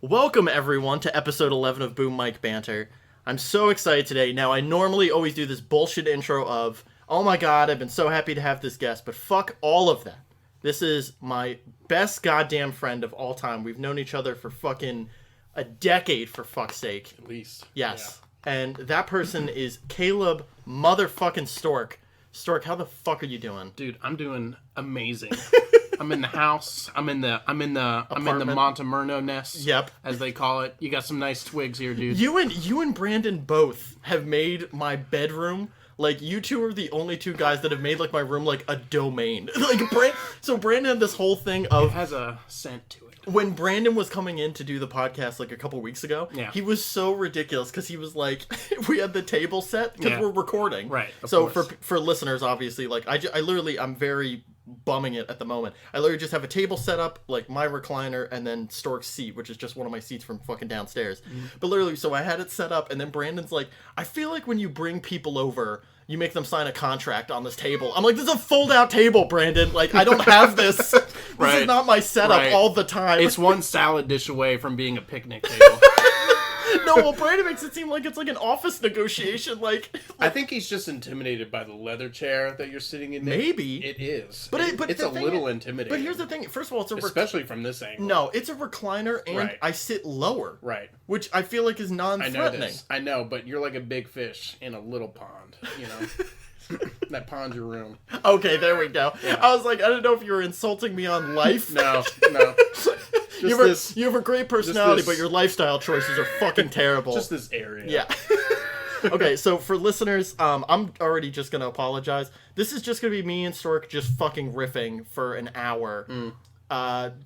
Welcome, everyone, to episode 11 of Boom Mic Banter. I'm so excited today. Now, I normally always do this bullshit intro of, oh my god, I've been so happy to have this guest, but fuck all of that. This is my best goddamn friend of all time. We've known each other for fucking a decade, for fuck's sake. At least. Yes. Yeah. And that person is Caleb motherfucking Stork. Stork, how the fuck are you doing? Dude, I'm doing amazing. I'm in the house. I'm in the Montemurno nest. Yep. As they call it. You got some nice twigs here, dude. You and Brandon both have made my bedroom, like, you two are the only two guys that have made, like, my room, like, a domain. So Brandon had this whole thing of... It has a scent to it. When Brandon was coming in to do the podcast, like, a couple weeks ago, he was so ridiculous, because he was like, we had the table set, because we're recording. Right, So for listeners, obviously, like, I literally, I'm very bumming it at the moment. I literally just have a table set up, like my recliner, and then Stork's seat, which is just one of my seats from fucking downstairs. But literally, so I had it set up, and then Brandon's like, I feel like when you bring people over, you make them sign a contract on this table. I'm like, this is a fold-out table, Brandon. Like, I don't have this. This is not my setup all the time. It's one salad dish away from being a picnic table. No, well, Brandon makes it seem like it's like an office negotiation. Like, I think he's just intimidated by the leather chair that you're sitting in. Maybe it is, but it's a little intimidating. But here's the thing: first of all, it's especially from this angle. No, it's a recliner, and I sit lower, which I feel like is non-threatening. I know, but you're like a big fish in a little pond. You know, that pond's your room. Okay, there we go. Yeah. I was like, I don't know if you were insulting me on life. No. You have a great personality, but your lifestyle choices are fucking terrible. Just this area. Yeah. Okay, so for listeners, I'm already just going to apologize. This is just going to be me and Stork just fucking riffing for an hour.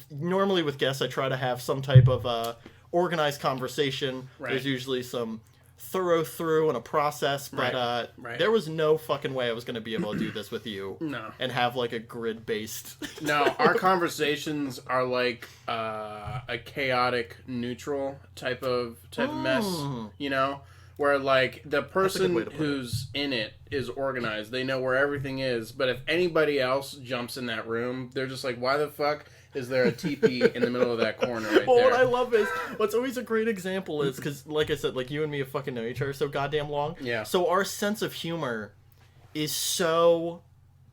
Normally with guests, I try to have some type of organized conversation. Right. There's usually some thorough through and a process, but there was no fucking way I was going to be able to do this with you. No. And have like a grid-based... No, our conversations are like a chaotic neutral type of mess, you know? Where like the person who's in it is organized. They know where everything is, but if anybody else jumps in that room, they're just like, why the fuck is there a teepee in the middle of that corner right there? What I love is, what's always a great example is, because like I said, like you and me have fucking known each other so goddamn long. Yeah. So our sense of humor is so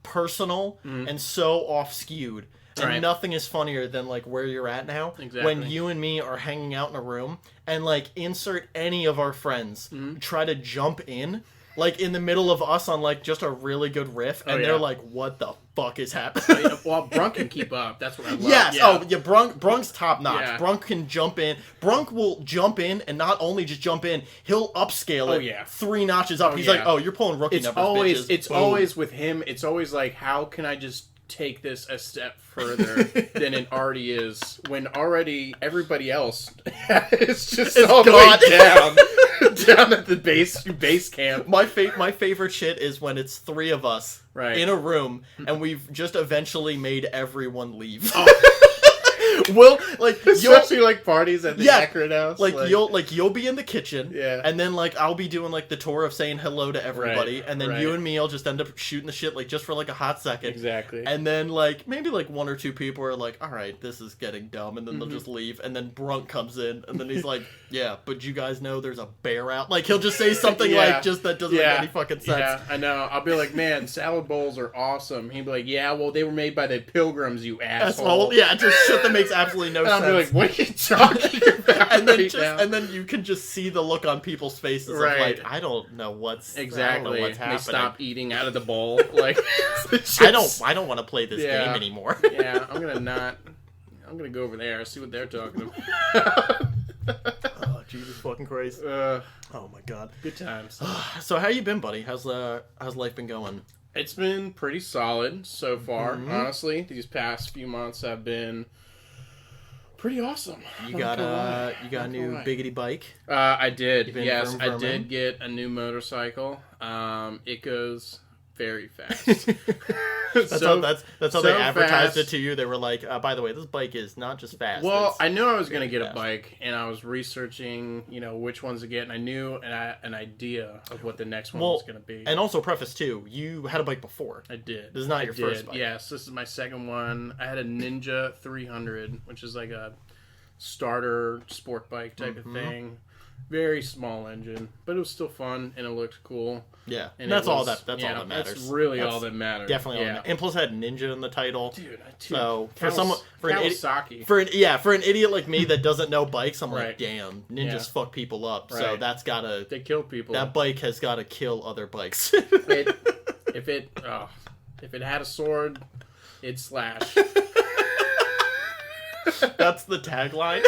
personal and so off-skewed. And nothing is funnier than, like, where you're at now. Exactly. When you and me are hanging out in a room, and, like, insert any of our friends try to jump in, like, in the middle of us on, like, just a really good riff, and they're like, what the fuck is happening? Well, Brunk can keep up. That's what I love. Yes. Yeah. Oh, yeah, Brunk's top-notch. Yeah. Brunk can jump in. Brunk will jump in, and not only just jump in, he'll upscale it 3 notches up. He's like, oh, you're pulling rookie numbers, bitches. It's always with him, it's always like, how can I just take this a step further than it already is, when already everybody else is just all the way down at the base camp. My favorite shit is when it's 3 of us in a room and we've just eventually made everyone leave. Well, like, especially like parties at the Akron house. Like you'll be in the kitchen, and then like I'll be doing like the tour of saying hello to everybody, and then you and me will just end up shooting the shit like just for like a hot second. Exactly. And then like maybe like 1 or 2 people are like, all right, this is getting dumb, and then they'll just leave, and then Brunk comes in, and then he's like, yeah, but you guys know there's a bear out. Like he'll just say something like just that doesn't make any fucking sense. Yeah, I know. I'll be like, man, salad bowls are awesome. He'd be like, yeah, well they were made by the Pilgrims, you asshole. Yeah, just shit that makes absolutely no sense. I'll be like, what are you talking about? And then you can just see the look on people's faces of like, I don't know what's happening. They stop eating out of the bowl. Like, I don't want to play this game anymore. Yeah, I'm gonna go over there, see what they're talking about. Oh, Jesus fucking Christ. Oh my god. Good times. So how you been, buddy? How's life been going? It's been pretty solid so far, honestly. These past few months have been pretty awesome. You got a new biggity bike? I did. Yes, I did get a new motorcycle. It goes very fast. That's how they advertised it to you. They were like, by the way, this bike is not just fast. Well, I knew I was going to get a bike, and I was researching, which ones to get, and I knew an idea of what the next one was going to be. And also preface, too, you had a bike before. I did. This is not your first bike. Yes, this is my second one. I had a Ninja 300, which is like a starter sport bike type of thing. Very small engine, but it was still fun and it looked cool. Yeah, and that's all that matters. That's really all that matters. Definitely all that matters. And plus, it had ninja in the title. Dude, so for someone Kawasaki. for an idiot like me that doesn't know bikes, I'm like, damn, ninjas fuck people up. Right. So that's gotta they kill people. That bike has got to kill other bikes. If it had a sword, it'd slash. That's the tagline.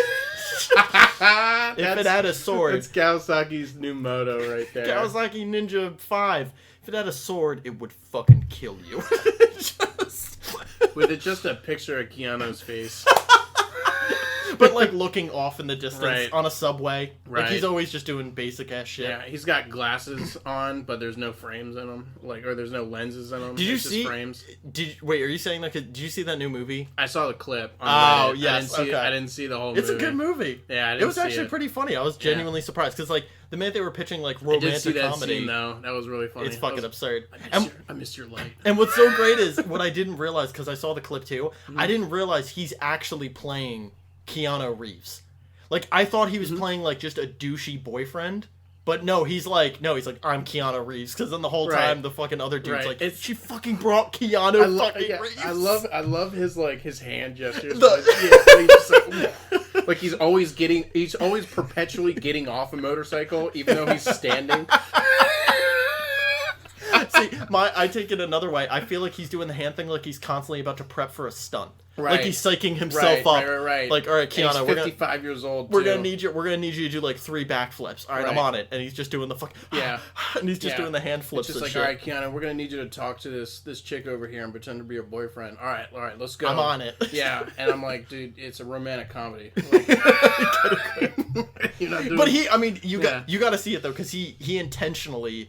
If it had a sword. It's Kawasaki's new motto right there. Kawasaki Ninja 5. If it had a sword, it would fucking kill you. With just a picture of Keanu's face. But like looking off in the distance on a subway. Like he's always just doing basic ass shit. Yeah, he's got glasses on, but there's no frames in them. Or there's no lenses in them. Did you see frames? Wait, are you saying that? Did you see that new movie? I saw the clip on Reddit. Yes. I didn't see the whole movie. It's a good movie. Yeah, it was actually pretty funny. I was genuinely surprised because like the minute they were pitching like romantic I did see that comedy, scene, though. That was really funny. It's fucking absurd. I missed your light. And what's so great is what I didn't realize because I saw the clip too. I didn't realize he's actually playing Keanu Reeves. Like I thought he was playing like just a douchey boyfriend, but no, he's like I'm Keanu Reeves because then the whole time the fucking other dude's like she fucking brought Keanu Reeves. I love his like his hand gestures. He's just like he's always perpetually getting off a motorcycle even though he's standing. See, I take it another way. I feel like he's doing the hand thing like he's constantly about to prep for a stunt. Right. Like he's psyching himself up. Right. Like, all right, Keanu, we're 55 years old. We're gonna need you to do like 3 backflips. All right, I'm on it. And he's just doing the and he's just doing the hand flips. It's just like, shit. All right, Keanu, we're gonna need you to talk to this chick over here and pretend to be her boyfriend. All right, let's go. I'm on it. Yeah, and I'm like, dude, it's a romantic comedy. But you got to see it though, because he intentionally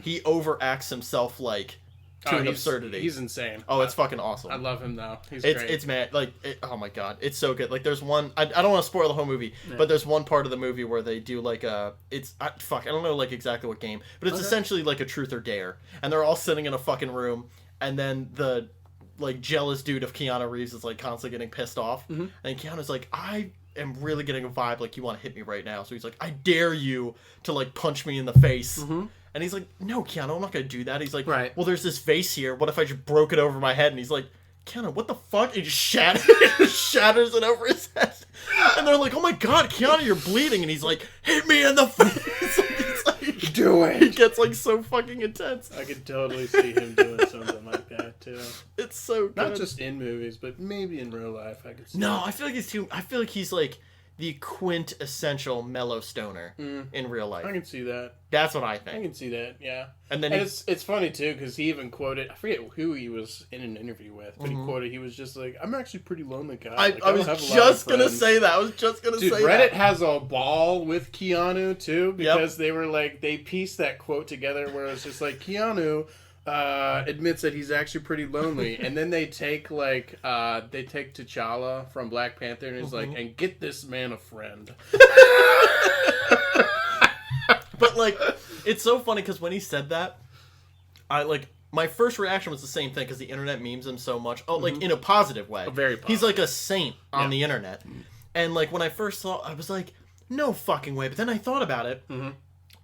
he overacts himself like. To an absurdity. He's insane. Oh, it's fucking awesome. I love him though. He's great. It's mad. Like, oh my god, it's so good. Like, there's one. I don't want to spoil the whole movie, but there's one part of the movie where they do like a. I don't know like exactly what game, but it's essentially like a truth or dare, and they're all sitting in a fucking room, and then the like jealous dude of Keanu Reeves is like constantly getting pissed off, and Keanu's like, I am really getting a vibe like you want to hit me right now, so he's like, I dare you to like punch me in the face. And he's like, no, Keanu, I'm not going to do that. He's like, well, there's this vase here. What if I just broke it over my head? And he's like, Keanu, what the fuck? And he just shatters it over his head. And they're like, oh my god, Keanu, you're bleeding. And he's like, hit me in the face. Do it. He gets like so fucking intense. I could totally see him doing something like that too. It's so good. Not just in movies, but maybe in real life. I could see. No, I feel like he's like the quintessential mellow stoner in real life. I can see that. That's what I think. I can see that, yeah. And then it's funny too because he even quoted, I forget who he was in an interview with, but he was just like, I'm actually a pretty lonely guy. I was just gonna say that. Dude, Reddit has a ball with Keanu too because they were like, they pieced that quote together where it's just like, Keanu admits that he's actually pretty lonely, and then they take T'Challa from Black Panther and he's like, and get this man a friend. But like, it's so funny because when he said that, my first reaction was the same thing because the internet memes him so much. Oh, like in a positive way. Very positive. He's like a saint on the internet, and like when I first saw, I was like, no fucking way. But then I thought about it.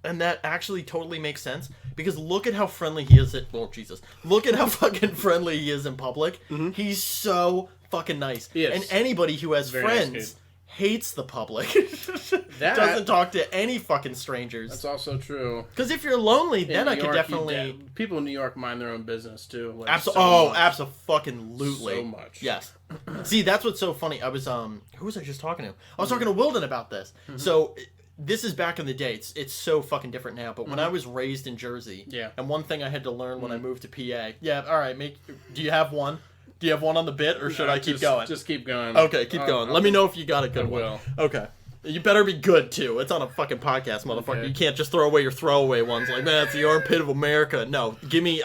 And that actually totally makes sense because look at how friendly he is look at how fucking friendly he is in public. He's so fucking nice. And anybody who has friends hates the public. Doesn't talk to any fucking strangers. That's also true. Because if you're lonely, then I could definitely... People in New York mind their own business too. Like, absolutely. So much. Yes. See, that's what's so funny. I was, who was I just talking to? I was talking to Wilden about this. So... This is back in the day. It's so fucking different now. But when I was raised in Jersey, and one thing I had to learn when I moved to PA, all right, do you have one? Do you have one on the bit, or should I keep going? Just keep going. Okay, keep going. Let me know if you got a good one. Okay. You better be good, too. It's on a fucking podcast, motherfucker. Okay. You can't just throw away your throwaway ones. Like, man, it's the armpit of America. No,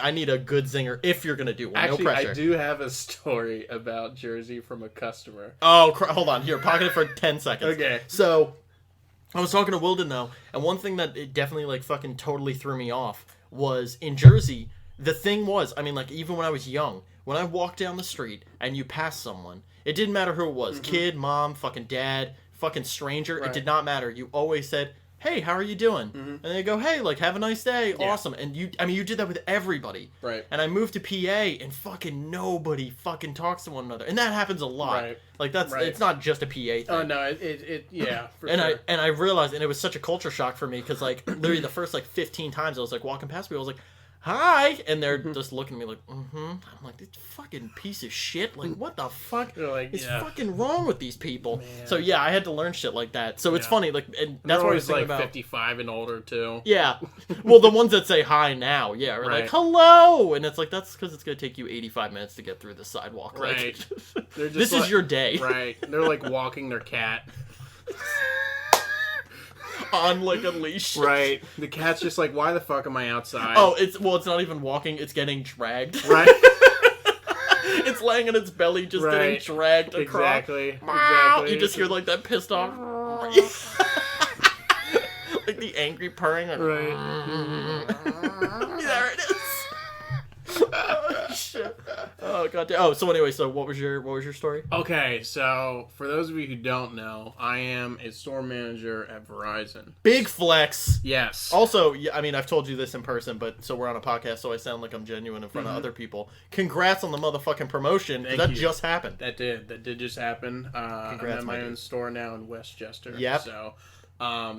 I need a good zinger if you're going to do one. Actually, no pressure. I do have a story about Jersey from a customer. Oh, hold on. Here, pocket it for 10 seconds. Okay. So... I was talking to Wilden, though, and one thing that it definitely, like, fucking totally threw me off was, in Jersey, the thing was, I mean, like, even when I was young, when I walked down the street and you passed someone, it didn't matter who it was, kid, mom, fucking dad, fucking stranger, Right. it did not matter. You always said, hey, how are you doing? And they go, hey, like, have a nice day. Yeah. Awesome. And you did that with everybody. Right. And I moved to PA and fucking nobody fucking talks to one another. And that happens a lot. Right. Like, it's not just a PA thing. Oh, no, yeah, for and sure. I realized, and it was such a culture shock for me, because, like, literally the first, like, 15 times I was, like, walking past people, I was like, hi, and they're just looking at me like, I'm like, this fucking piece of shit, like, what the fuck is fucking wrong with these people? Man. So yeah, I had to learn shit like that. So it's funny, like, and that's what I was thinking like about. 55 and older too. Yeah, well, the ones that say hi now, are like, hello, and it's like, that's because it's gonna take you 85 minutes to get through the sidewalk. Right. Like, They're just this is your day. Right. They're like walking their cat. On like a leash. Right. The cat's just like, why the fuck am I outside? Oh, it's not even walking, it's getting dragged. Right. It's laying on its belly, just getting dragged across. Exactly. You just hear like that pissed off. Like the angry purring. Like, right. There it is. Oh shit. Oh god. Oh, so anyway, what was your story? Okay, so for those of you who don't know, I am a store manager at Verizon. Big flex. Yes. Also, I mean, I've told you this in person, but so we're on a podcast, so I sound like I'm genuine in front of other people. Congrats on the motherfucking promotion. That just happened. That did just happen. Congrats, I'm at my own store now in Westchester. Yep. So,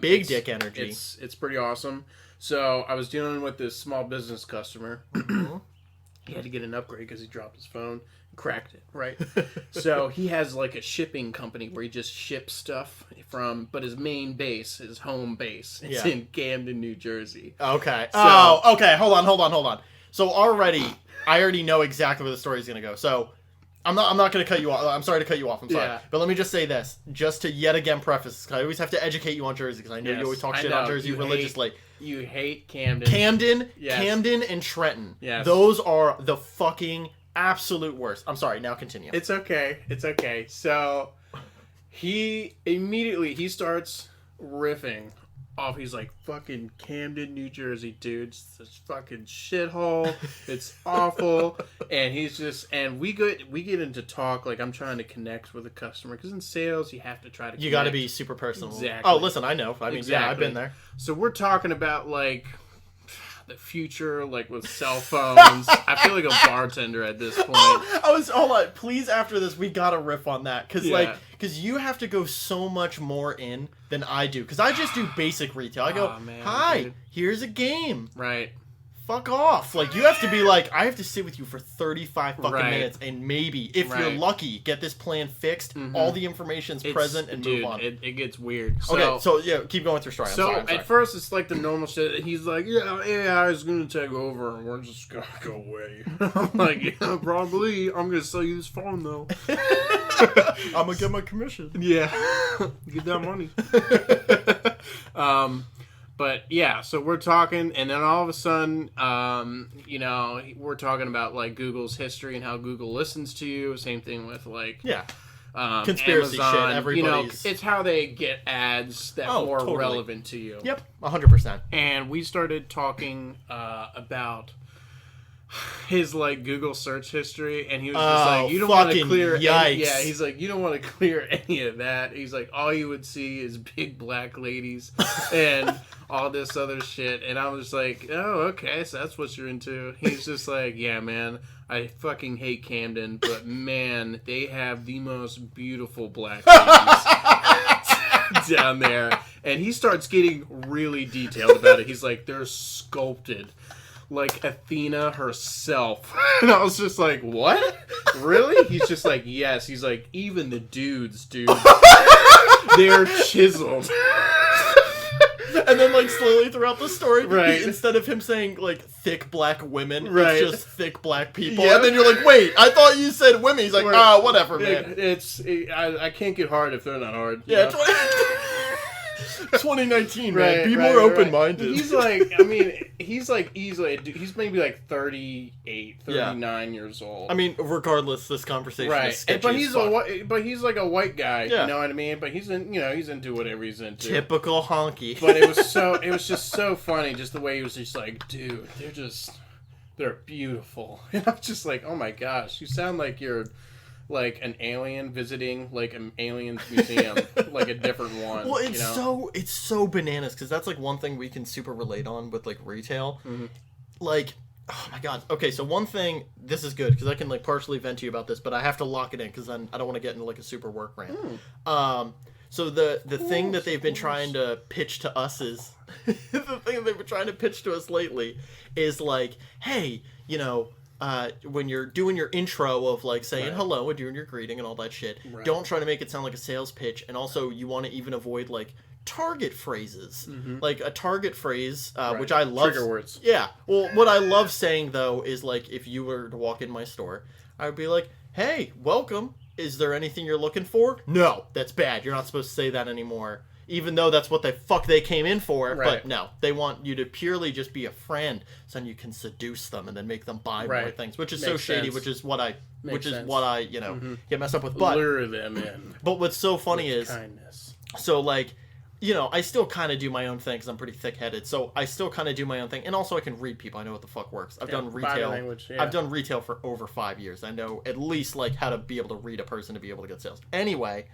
big dick energy. It's pretty awesome. So I was dealing with this small business customer. He had to get an upgrade because he dropped his phone and cracked it, right? So he has like a shipping company where he just ships stuff but his main base, his home base, is in Camden, New Jersey. Okay. So, okay. Hold on. So I already know exactly where the story is going to go. So I'm not going to cut you off. I'm sorry to cut you off. I'm sorry. Yeah. But let me just say this, just to yet again preface, because I always have to educate you on Jersey, because I know you always talk shit on Jersey religiously. You hate Camden. Camden and Trenton. Yes. Those are the fucking absolute worst. I'm sorry, now continue. It's okay. So he immediately starts riffing off. He's like, fucking Camden, New Jersey, dude. It's this fucking shithole. It's awful. And he's just, and we get into talk, like I'm trying to connect with a customer, because in sales you have to try to connect. You got to be super personal. Exactly. Oh, listen, I know. I mean, yeah, I've been there. So we're talking about like the future, like with cell phones. I feel like a bartender at this point. Hold on, please. After this, we gotta riff on that, because you have to go so much more in than I do, because I just do basic retail. I go, hi, dude, here's a game. Right. Fuck off. Like, you have to be like, I have to sit with you for 35 fucking minutes, and maybe, if you're lucky, get this plan fixed, all the information's present, and move on. It gets weird. Okay, so yeah, keep going through story. I'm sorry. At first, it's like the normal shit. He's like, yeah, AI is going to take over, and we're just going to go away. I'm like, yeah, probably. I'm going to sell you this phone, though. I'm going to get my commission. Yeah. Get that money. But yeah, so we're talking, and then all of a sudden, we're talking about like Google's history and how Google listens to you. Same thing with like conspiracy Amazon. shit. Everybody's, it's how they get ads that are more relevant to you. Yep, 100%. And we started talking about his like Google search history, and he was just like, you don't want to clear he's like, you don't want to clear any of that. He's like, all you would see is big black ladies and all this other shit. And I was like, oh, okay, so that's what you're into. He's just like, yeah, man, I fucking hate Camden, but man, they have the most beautiful black ladies down there. And he starts getting really detailed about it. He's like, they're sculpted like Athena herself. And I was just like, what? Really? He's just like, yes. He's like, even the dudes, dude, they're chiseled. And then, like, slowly throughout the story, right, instead of him saying, like, thick black women, right, it's just thick black people. Yep. And then you're like, wait, I thought you said women. He's like, whatever, man. I can't get hard if they're not hard. Yeah, 2019, man. Be more open-minded. He's like, I mean, he's like easily, he's maybe like 38, 39 years old. I mean, regardless, this conversation is sketchy but he's like a white guy, you know what I mean? But he's into whatever he's into. Typical honky. But it was just so funny, just the way he was just like, dude, they're beautiful. And I'm just like, oh my gosh, you sound like you're like an alien visiting like an alien's museum, like a different one. Well, it's so bananas because that's like one thing we can super relate on with like retail. Mm-hmm. Like, oh my god. Okay, so one thing, this is good because I can like partially vent to you about this, but I have to lock it in because then I don't want to get into like a super work rant. So the thing that they've been trying to pitch to us is the thing they've been trying to pitch to us lately is like, hey, you know, when you're doing your intro of like saying hello and doing your greeting and all that shit, don't try to make it sound like a sales pitch. And also you want to even avoid like target phrases, like a target phrase, which I love. Trigger words. Yeah. Well, what I love saying though is like if you were to walk in my store, I would be like, hey, welcome. Is there anything you're looking for? No, that's bad. You're not supposed to say that anymore. Even though that's what they came in for, but no, they want you to purely just be a friend, so then you can seduce them and then make them buy more things, which is so shady, which is what I you know get messed up with. But lure them in. But what's so funny is kindness. So like, you know, I still kind of do my own thing because I'm pretty thick-headed. So I still kind of do my own thing, and also I can read people. I know what the fuck works. I've done retail. Language, I've done retail for over 5 years. I know at least like how to be able to read a person to be able to get sales. Anyway.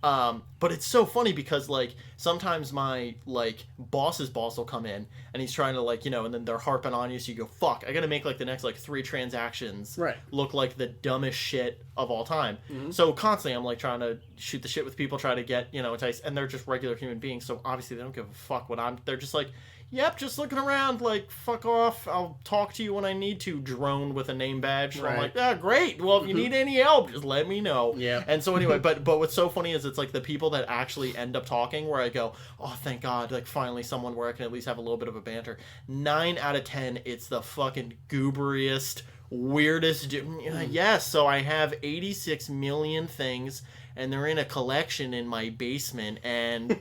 But it's so funny because like sometimes my like boss's boss will come in and he's trying to like, you know, and then they're harping on you, so you go, fuck, I gotta make like the next like 3 transactions look like the dumbest shit of all time. So constantly I'm like trying to shoot the shit with people, try to get, you know, entice, and they're just regular human beings, so obviously they don't give a fuck what they're just like, yep, just looking around, like, fuck off, I'll talk to you when I need to, drone with a name badge. So I'm like, ah, great, well, if you need any help, just let me know. Yeah. And so anyway, but what's so funny is it's like the people that actually end up talking where I go, oh, thank God, like, finally someone where I can at least have a little bit of a banter. 9 out of 10, it's the fucking gooberiest, weirdest, yes, so I have 86 million things, and they're in a collection in my basement, and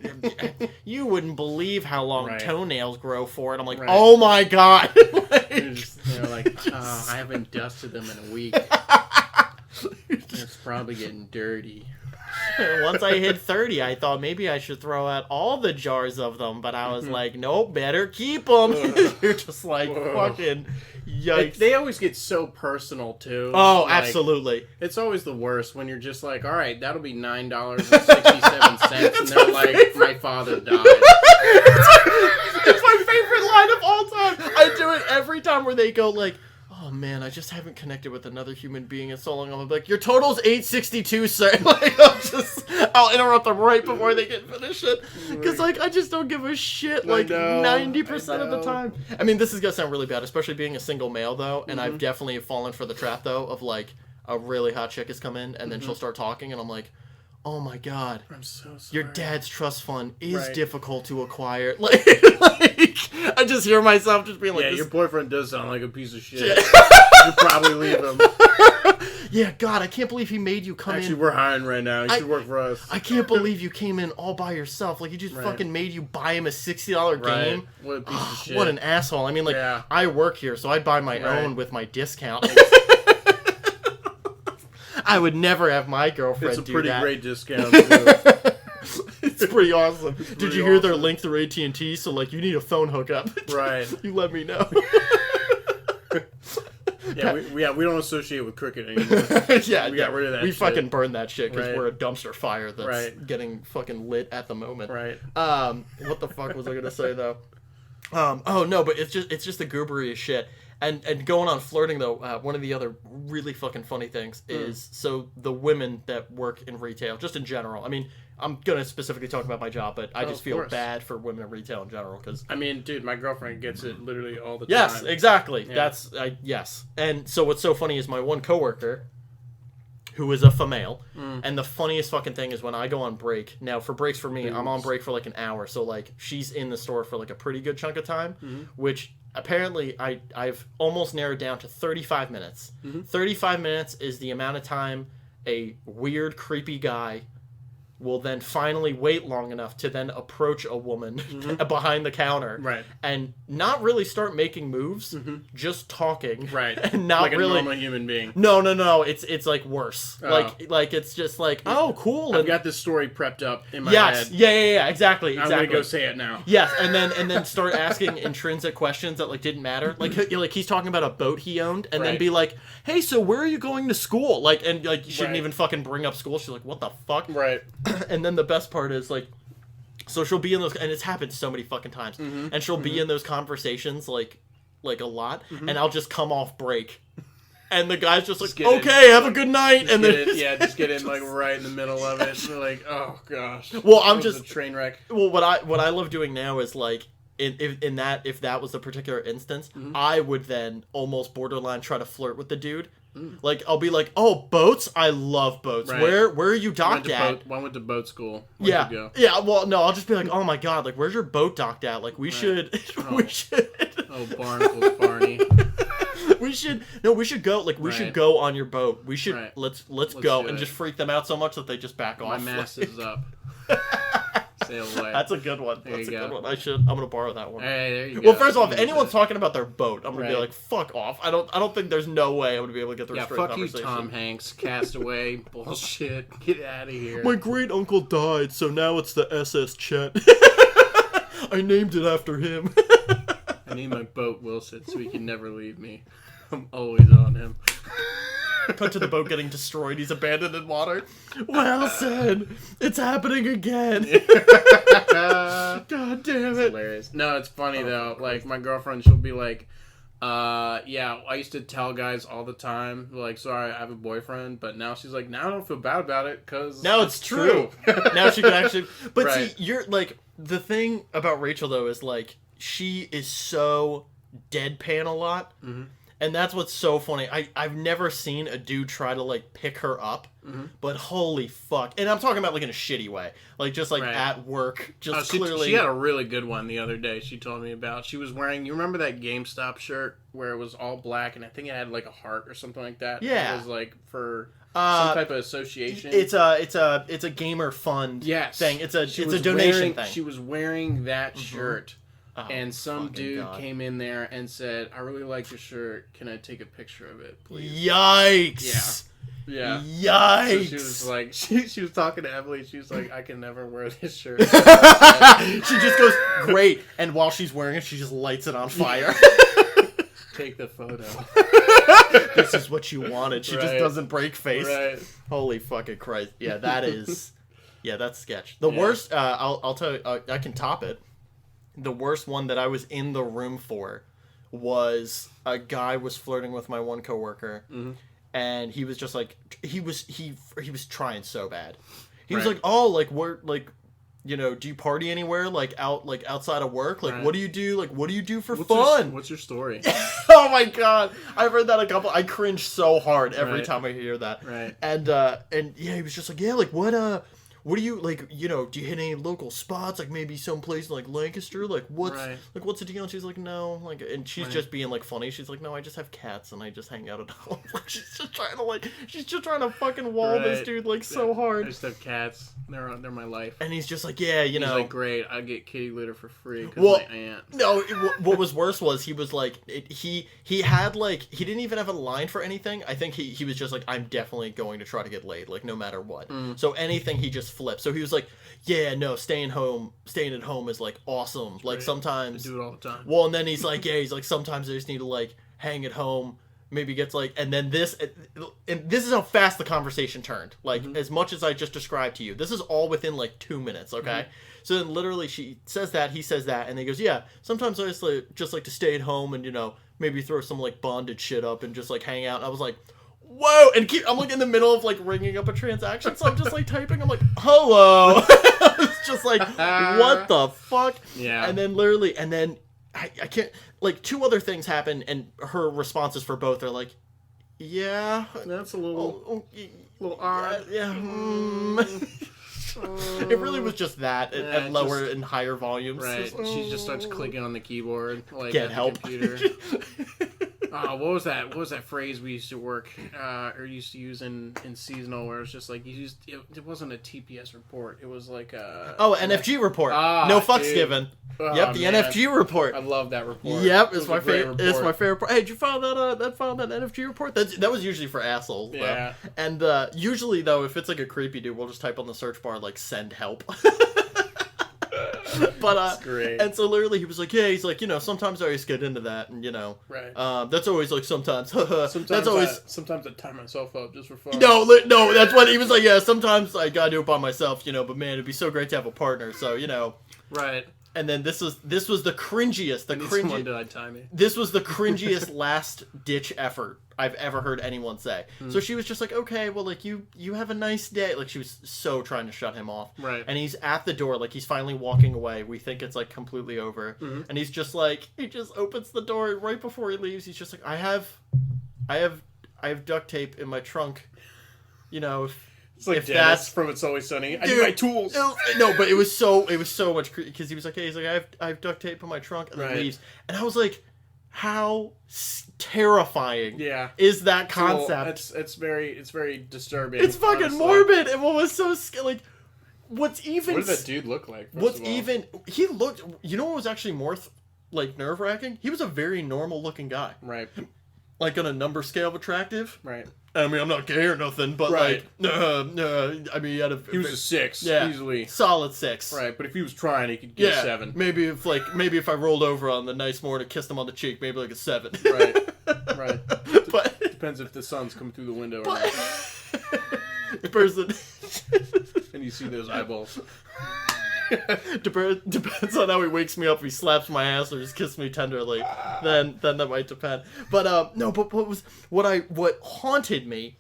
you wouldn't believe how long toenails grow for it. I'm like, oh my God. They're like, I haven't dusted them in a week. It's probably getting dirty. Once I hit 30, I thought maybe I should throw out all the jars of them, but I was like, nope, better keep them. You're just like, fucking yikes. They always get so personal, too. Oh, like, absolutely. It's always the worst when you're just like, all right, that'll be $9.67, and they're like, my father died. It's my favorite line of all time. I do it every time where they go like, oh man, I just haven't connected with another human being in so long. I'm like, your total's 862, sir. Like, I'll interrupt them right before they get finished it. Because, like, I just don't give a shit, like, 90% of the time. I mean, this is going to sound really bad, especially being a single male, though. And I've definitely fallen for the trap, though, of, like, a really hot chick has come in, and then she'll start talking, and I'm like, oh my God, I'm so sorry. Your dad's trust fund is difficult to acquire. Like, I just hear myself just being like, yeah, this... your boyfriend does sound like a piece of shit. You should probably leave him. Yeah, God, I can't believe he made you come in. Actually, we're hiring right now. You should work for us. I can't believe you came in all by yourself. Like, he just fucking made you buy him a $60 game. What a piece of shit. What an asshole. I mean, like, I work here, so I'd buy my own with my discount. I would never have my girlfriend do that. It's a pretty great discount, too. It's pretty awesome. Did you hear their link through AT&T? So, like, you need a phone hookup. Right. You let me know. We don't associate with Cricket anymore. We got rid of that. We fucking burned that shit because we're a dumpster fire that's getting fucking lit at the moment. Right. What the fuck was I gonna say though? Oh no, but it's just the gooberiest shit. And going on flirting though, one of the other really fucking funny things is so the women that work in retail, just in general. I mean, I'm gonna specifically talk about my job, but I just feel bad for women in retail in general because I mean, dude, my girlfriend gets it literally all the time. Yes, exactly. Yeah. Yes. And so what's so funny is my one coworker, who is a female, and the funniest fucking thing is when I go on break. Now, for breaks for me, I'm on break for like an hour, so like she's in the store for like a pretty good chunk of time, which apparently I've almost narrowed down to 35 minutes. 35 minutes is the amount of time a weird, creepy guy will then finally wait long enough to then approach a woman behind the counter, Right. and not really start making moves, just talking, Right. and not like a really normal human being. No, it's like worse. Like it's just like, oh, cool. I've got this story prepped up in my yes, head. yeah, exactly. I'm gonna go say it now. Yes, and then start asking intrinsic questions that like didn't matter. Like he's talking about a boat he owned, and then be like, hey, so where are you going to school? Like, and like you shouldn't even fucking bring up school. She's like, what the fuck? Right. And then the best part is like, so she'll be in those, and it's happened so many fucking times, and she'll be in those conversations like a lot, and I'll just come off break, and the guy's just like, okay, have a good night, and then just get in like right in the middle of it. And we're like, oh gosh. Well, I'm just a train wreck. Well, what I love doing now is like, if that was the particular instance, I would then almost borderline try to flirt with the dude. Like, I'll be like, oh, boats? I love boats. Right. Where are you docked at? One went to boat school. Yeah. Yeah, well, no, I'll just be like, oh my god, like, where's your boat docked at? Like, we should... we should... Oh, Barnacles, Barney. we should go, like, we should go on your boat. We should, let's go and just freak them out so much that they just back off. My mast is up. Sail away. That's a good one. That's a good one. I'm gonna borrow that one. Hey, there you go. Well, first off, if anyone's talking about their boat, I'm gonna be like, fuck off. I don't think there's no way I'm gonna be able to get through a straight conversation. Fuck you, Tom Hanks. Castaway. Bullshit. Get out of here. My great uncle died, so now it's the SS Chet. I named it after him. I named my boat Wilson so he can never leave me. I'm always on him. Cut to the boat getting destroyed. He's abandoned in water. Well said. It's happening again. God damn it. It's hilarious. No, it's funny though. Like my girlfriend, she'll be like, yeah, I used to tell guys all the time, like, sorry, I have a boyfriend, but now she's like, now I don't feel bad about it because now it's true. Now she can actually. But see, you're like, the thing about Rachel though is like, she is so deadpan a lot. And that's what's so funny. I've never seen a dude try to, like, pick her up. But holy fuck. And I'm talking about, like, in a shitty way. Like, just, like, at work. Just clearly. She had a really good one the other day she told me about. She was wearing, you remember that GameStop shirt where it was all black and I think it had, like, a heart or something like that? Yeah. It was, like, for some type of association. It's a gamer fund thing. It's a donation thing. She was wearing that shirt. Oh, and some dude came in there and said, I really like your shirt. Can I take a picture of it, please? Yikes. Yeah. Yikes. So she was like, she was talking to Emily. She was like, I can never wear this shirt. She just goes, great. And while she's wearing it, she just lights it on fire. Take the photo. This is what you wanted. She just doesn't break face. Right. Holy fucking Christ. Yeah, that is... Yeah, that's sketch. The worst, I'll tell you, I can top it. The worst one that I was in the room for was a guy was flirting with my one coworker, and he was just like, he was trying so bad. He was like, oh, like, we're like, you know, do you party anywhere, like outside of work? Like, what do you do? Like, what do you do for fun? What's your story? Oh my god, I've heard that I cringe so hard every time I hear that. Right. And yeah, he was just like, yeah, like what do you, like, you know, do you hit any local spots, like maybe someplace like Lancaster, like what's the deal? And she's like, no, like, and she's just being like funny. She's like, no, I just have cats and I just hang out at home. Like, she's just trying to fucking wall this dude like so hard. I just have cats. They're my life. And he's just like, yeah, you know. He's like, great, I get kitty litter for free because my aunt. No, what was worse was he was like, he had like, he didn't even have a line for anything. I think he was just like, I'm definitely going to try to get laid, like no matter what. So anything he just flipped. So he was like, yeah, no, staying at home is like awesome. Like sometimes I do it all the time. Well, and then he's like, yeah, he's like, sometimes I just need to like hang at home. Maybe gets like, and then this is how fast the conversation turned. Like as much as I just described to you, this is all within like 2 minutes. Okay, so then literally she says that, he says that, and he goes, yeah, sometimes I just like to stay at home and, you know, maybe throw some like bondage shit up and just like hang out. And I was like, whoa, and I'm like in the middle of like ringing up a transaction, so I'm just like typing, I'm like, hello. It's just like, what the fuck? Yeah. And then literally, and then I can't, like, 2 other things happen, and her responses for both are like, yeah, that's a little odd. Yeah. It really was just that at lower and higher volumes. Right. She just starts clicking on the keyboard, like Get help. Computer. What was that? What was that phrase we used to work or used to use in seasonal, where it's just like it wasn't a TPS report. It was like a NFG report. No fucks given. Yep, the NFG report. I love that report. Yep, it's my favorite. It's my favorite report. Hey, did you file that NFG report? That was usually for assholes. Yeah. Though. And usually though, if it's like a creepy dude, we'll just type on the search bar like "send help." But that's great. And so literally he was like, yeah, he's like, sometimes I always get into that, and right. That's always like sometimes. Sometimes I tie myself up just for fun. No, that's what he was like. Yeah, sometimes I gotta do it by myself, but man, it'd be so great to have a partner. So right. And then this was the cringiest. Someone did tie me. This was the cringiest last ditch effort I've ever heard anyone say. So she was just like, okay, well, like you have a nice day. Like she was so trying to shut him off. Right. And he's at the door, like he's finally walking away. We think it's like completely over. And he's just like, he just opens the door right before he leaves. He's just like, I have duct tape in my trunk. It's like Dennis from It's Always Sunny. I need my tools. No, but it was so much because he was like, hey, he's like, I have duct tape in my trunk, and then leaves. And I was like, how terrifying is that concept? It's very disturbing. It's fucking honestly. Morbid. And what was so like, what did that dude look like? He looked. You know what was actually more like nerve wracking? He was a very normal looking guy. Right. Like on a number scale of attractive. Right. I mean, I'm not gay or nothing, but I mean, he was a 6, easily. Solid 6. Right, but if he was trying, he could get a 7. Maybe if I rolled over on the nice morning and kissed him on the cheek, maybe like a 7. Right. But depends if the sun's coming through the window or not. The person and you see those eyeballs. Depends on how he wakes me up. If he slaps my ass or just kisses me tenderly, then that might depend. But no. But what haunted me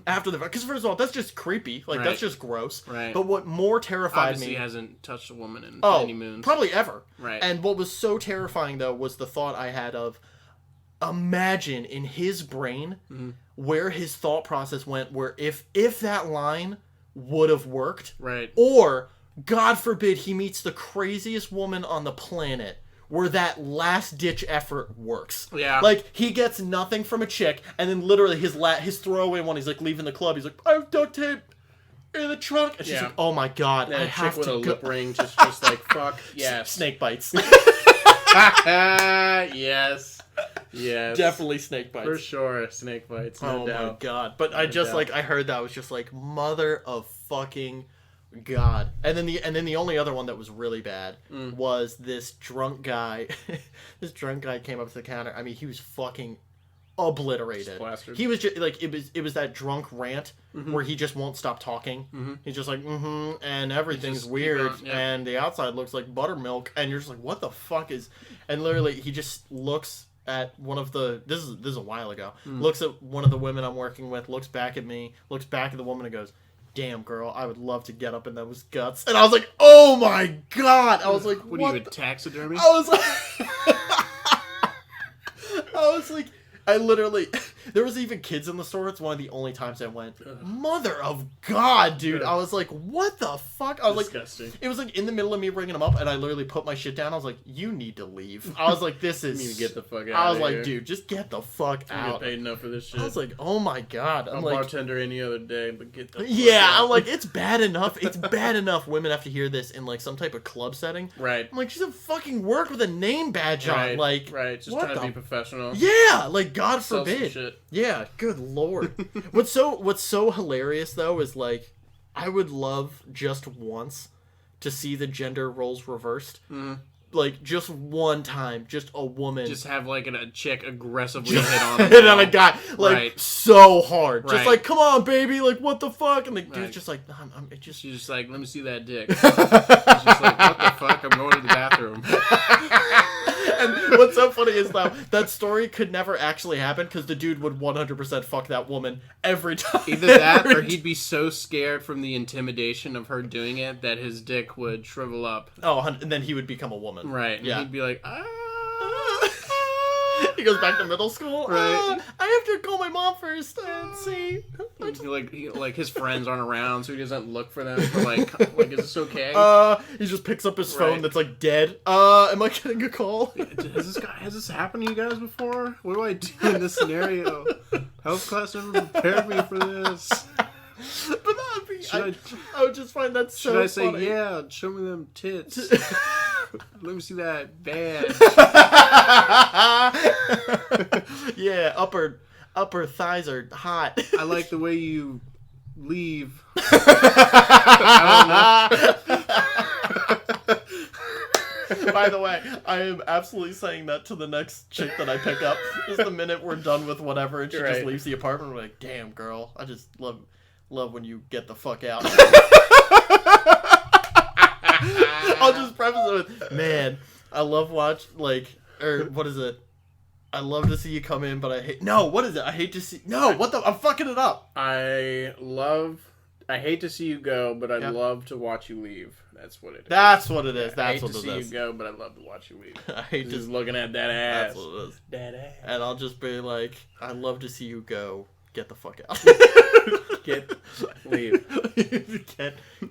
after the fact? Because first of all, that's just creepy. Like that's just gross. Right. But what more terrified Obviously me? He hasn't touched a woman in many moons. Probably ever. Right. And what was so terrifying though was the thought I had of, imagine in his brain where his thought process went. Where if that line would have worked. Right. Or God forbid he meets the craziest woman on the planet where that last ditch effort works. Yeah. Like he gets nothing from a chick, and then literally his throwaway one, he's like leaving the club. He's like, I have duct tape in the trunk, and she's like, oh my god, and I have chick to with a lip ring, just like fuck yes, snake bites. Yes. Definitely snake bites. For sure, snake bites. No doubt. Oh my god. But I just like I heard that I was just like, mother of fucking God. And then the only other one that was really bad was this drunk guy. This drunk guy came up to the counter. I mean, he was fucking obliterated. He was just like it was that drunk rant where he just won't stop talking. He's just like and everything's weird and the outside looks like buttermilk and you're just like, what the fuck is? And literally he just looks at one of the this is a while ago. Looks at one of the women I'm working with, looks back at me, looks back at the woman and goes, damn girl, I would love to get up in those guts. And I was like, oh my god. I was like, what are you, a taxidermy? I was like I literally, there was even kids in the store. It's one of the only times I went, mother of God, dude. I was like, what the fuck? I was disgusting. Like, it was like in the middle of me bringing them up, and I literally put my shit down. I was like, you need to leave. I was like, this is. You need to get the fuck out. I was like, dude, just get the fuck out. Get paid enough for this shit. I was like, oh my God. I'm like, bartender any other day, but get the fuck out. out. I'm like, it's bad enough. It's bad enough women have to hear this in like some type of club setting. Right. I'm like, she's at fucking work with a name badge on. Like, right. Just trying to be professional. Yeah. Like, God forbid. Shit. Yeah, good lord. What's so hilarious though is like, I would love just once to see the gender roles reversed. Like just one time, just a woman, just have like a chick aggressively hit on hit on a guy like so hard, just like, come on baby, like what the fuck, and the dude's just like, she's just like, let me see that dick. She's just like, what the fuck, I'm going to the bathroom. And what's so funny is that story could never actually happen because the dude would 100% fuck that woman every time. Either that or he'd be so scared from the intimidation of her doing it that his dick would shrivel up. Oh, and then he would become a woman. Right. And yeah. he'd be like, He goes back to middle school. Right. I have to call my mom first and see. Like his friends aren't around, so he doesn't look for them. For like, is this okay? He just picks up his phone that's like dead. Am I getting a call? Has this happened to you guys before? What do I do in this scenario? Health class never prepared me for this. But that would be. I would just find that so. Should I say, funny. yeah? Show me them tits. Let me see that badge. Yeah, upper thighs are hot. I like the way you leave. By the way, I am absolutely saying that to the next chick that I pick up. Just the minute we're done with whatever, and she just leaves the apartment, we're like, damn, girl, I just love when you get the fuck out. I'll just preface it with, man, I love what is it? I love to see you come in, but I hate... No, what is it? I hate to see... No, what the... I'm fucking it up. I hate to see you go, but I love to watch you leave. That's what it is. That's what it is. I hate to see you go, but I love to watch you leave. I hate just looking at that ass. That's what it is. That ass. And I'll just be like, I love to see you go. Get the fuck out. Leave.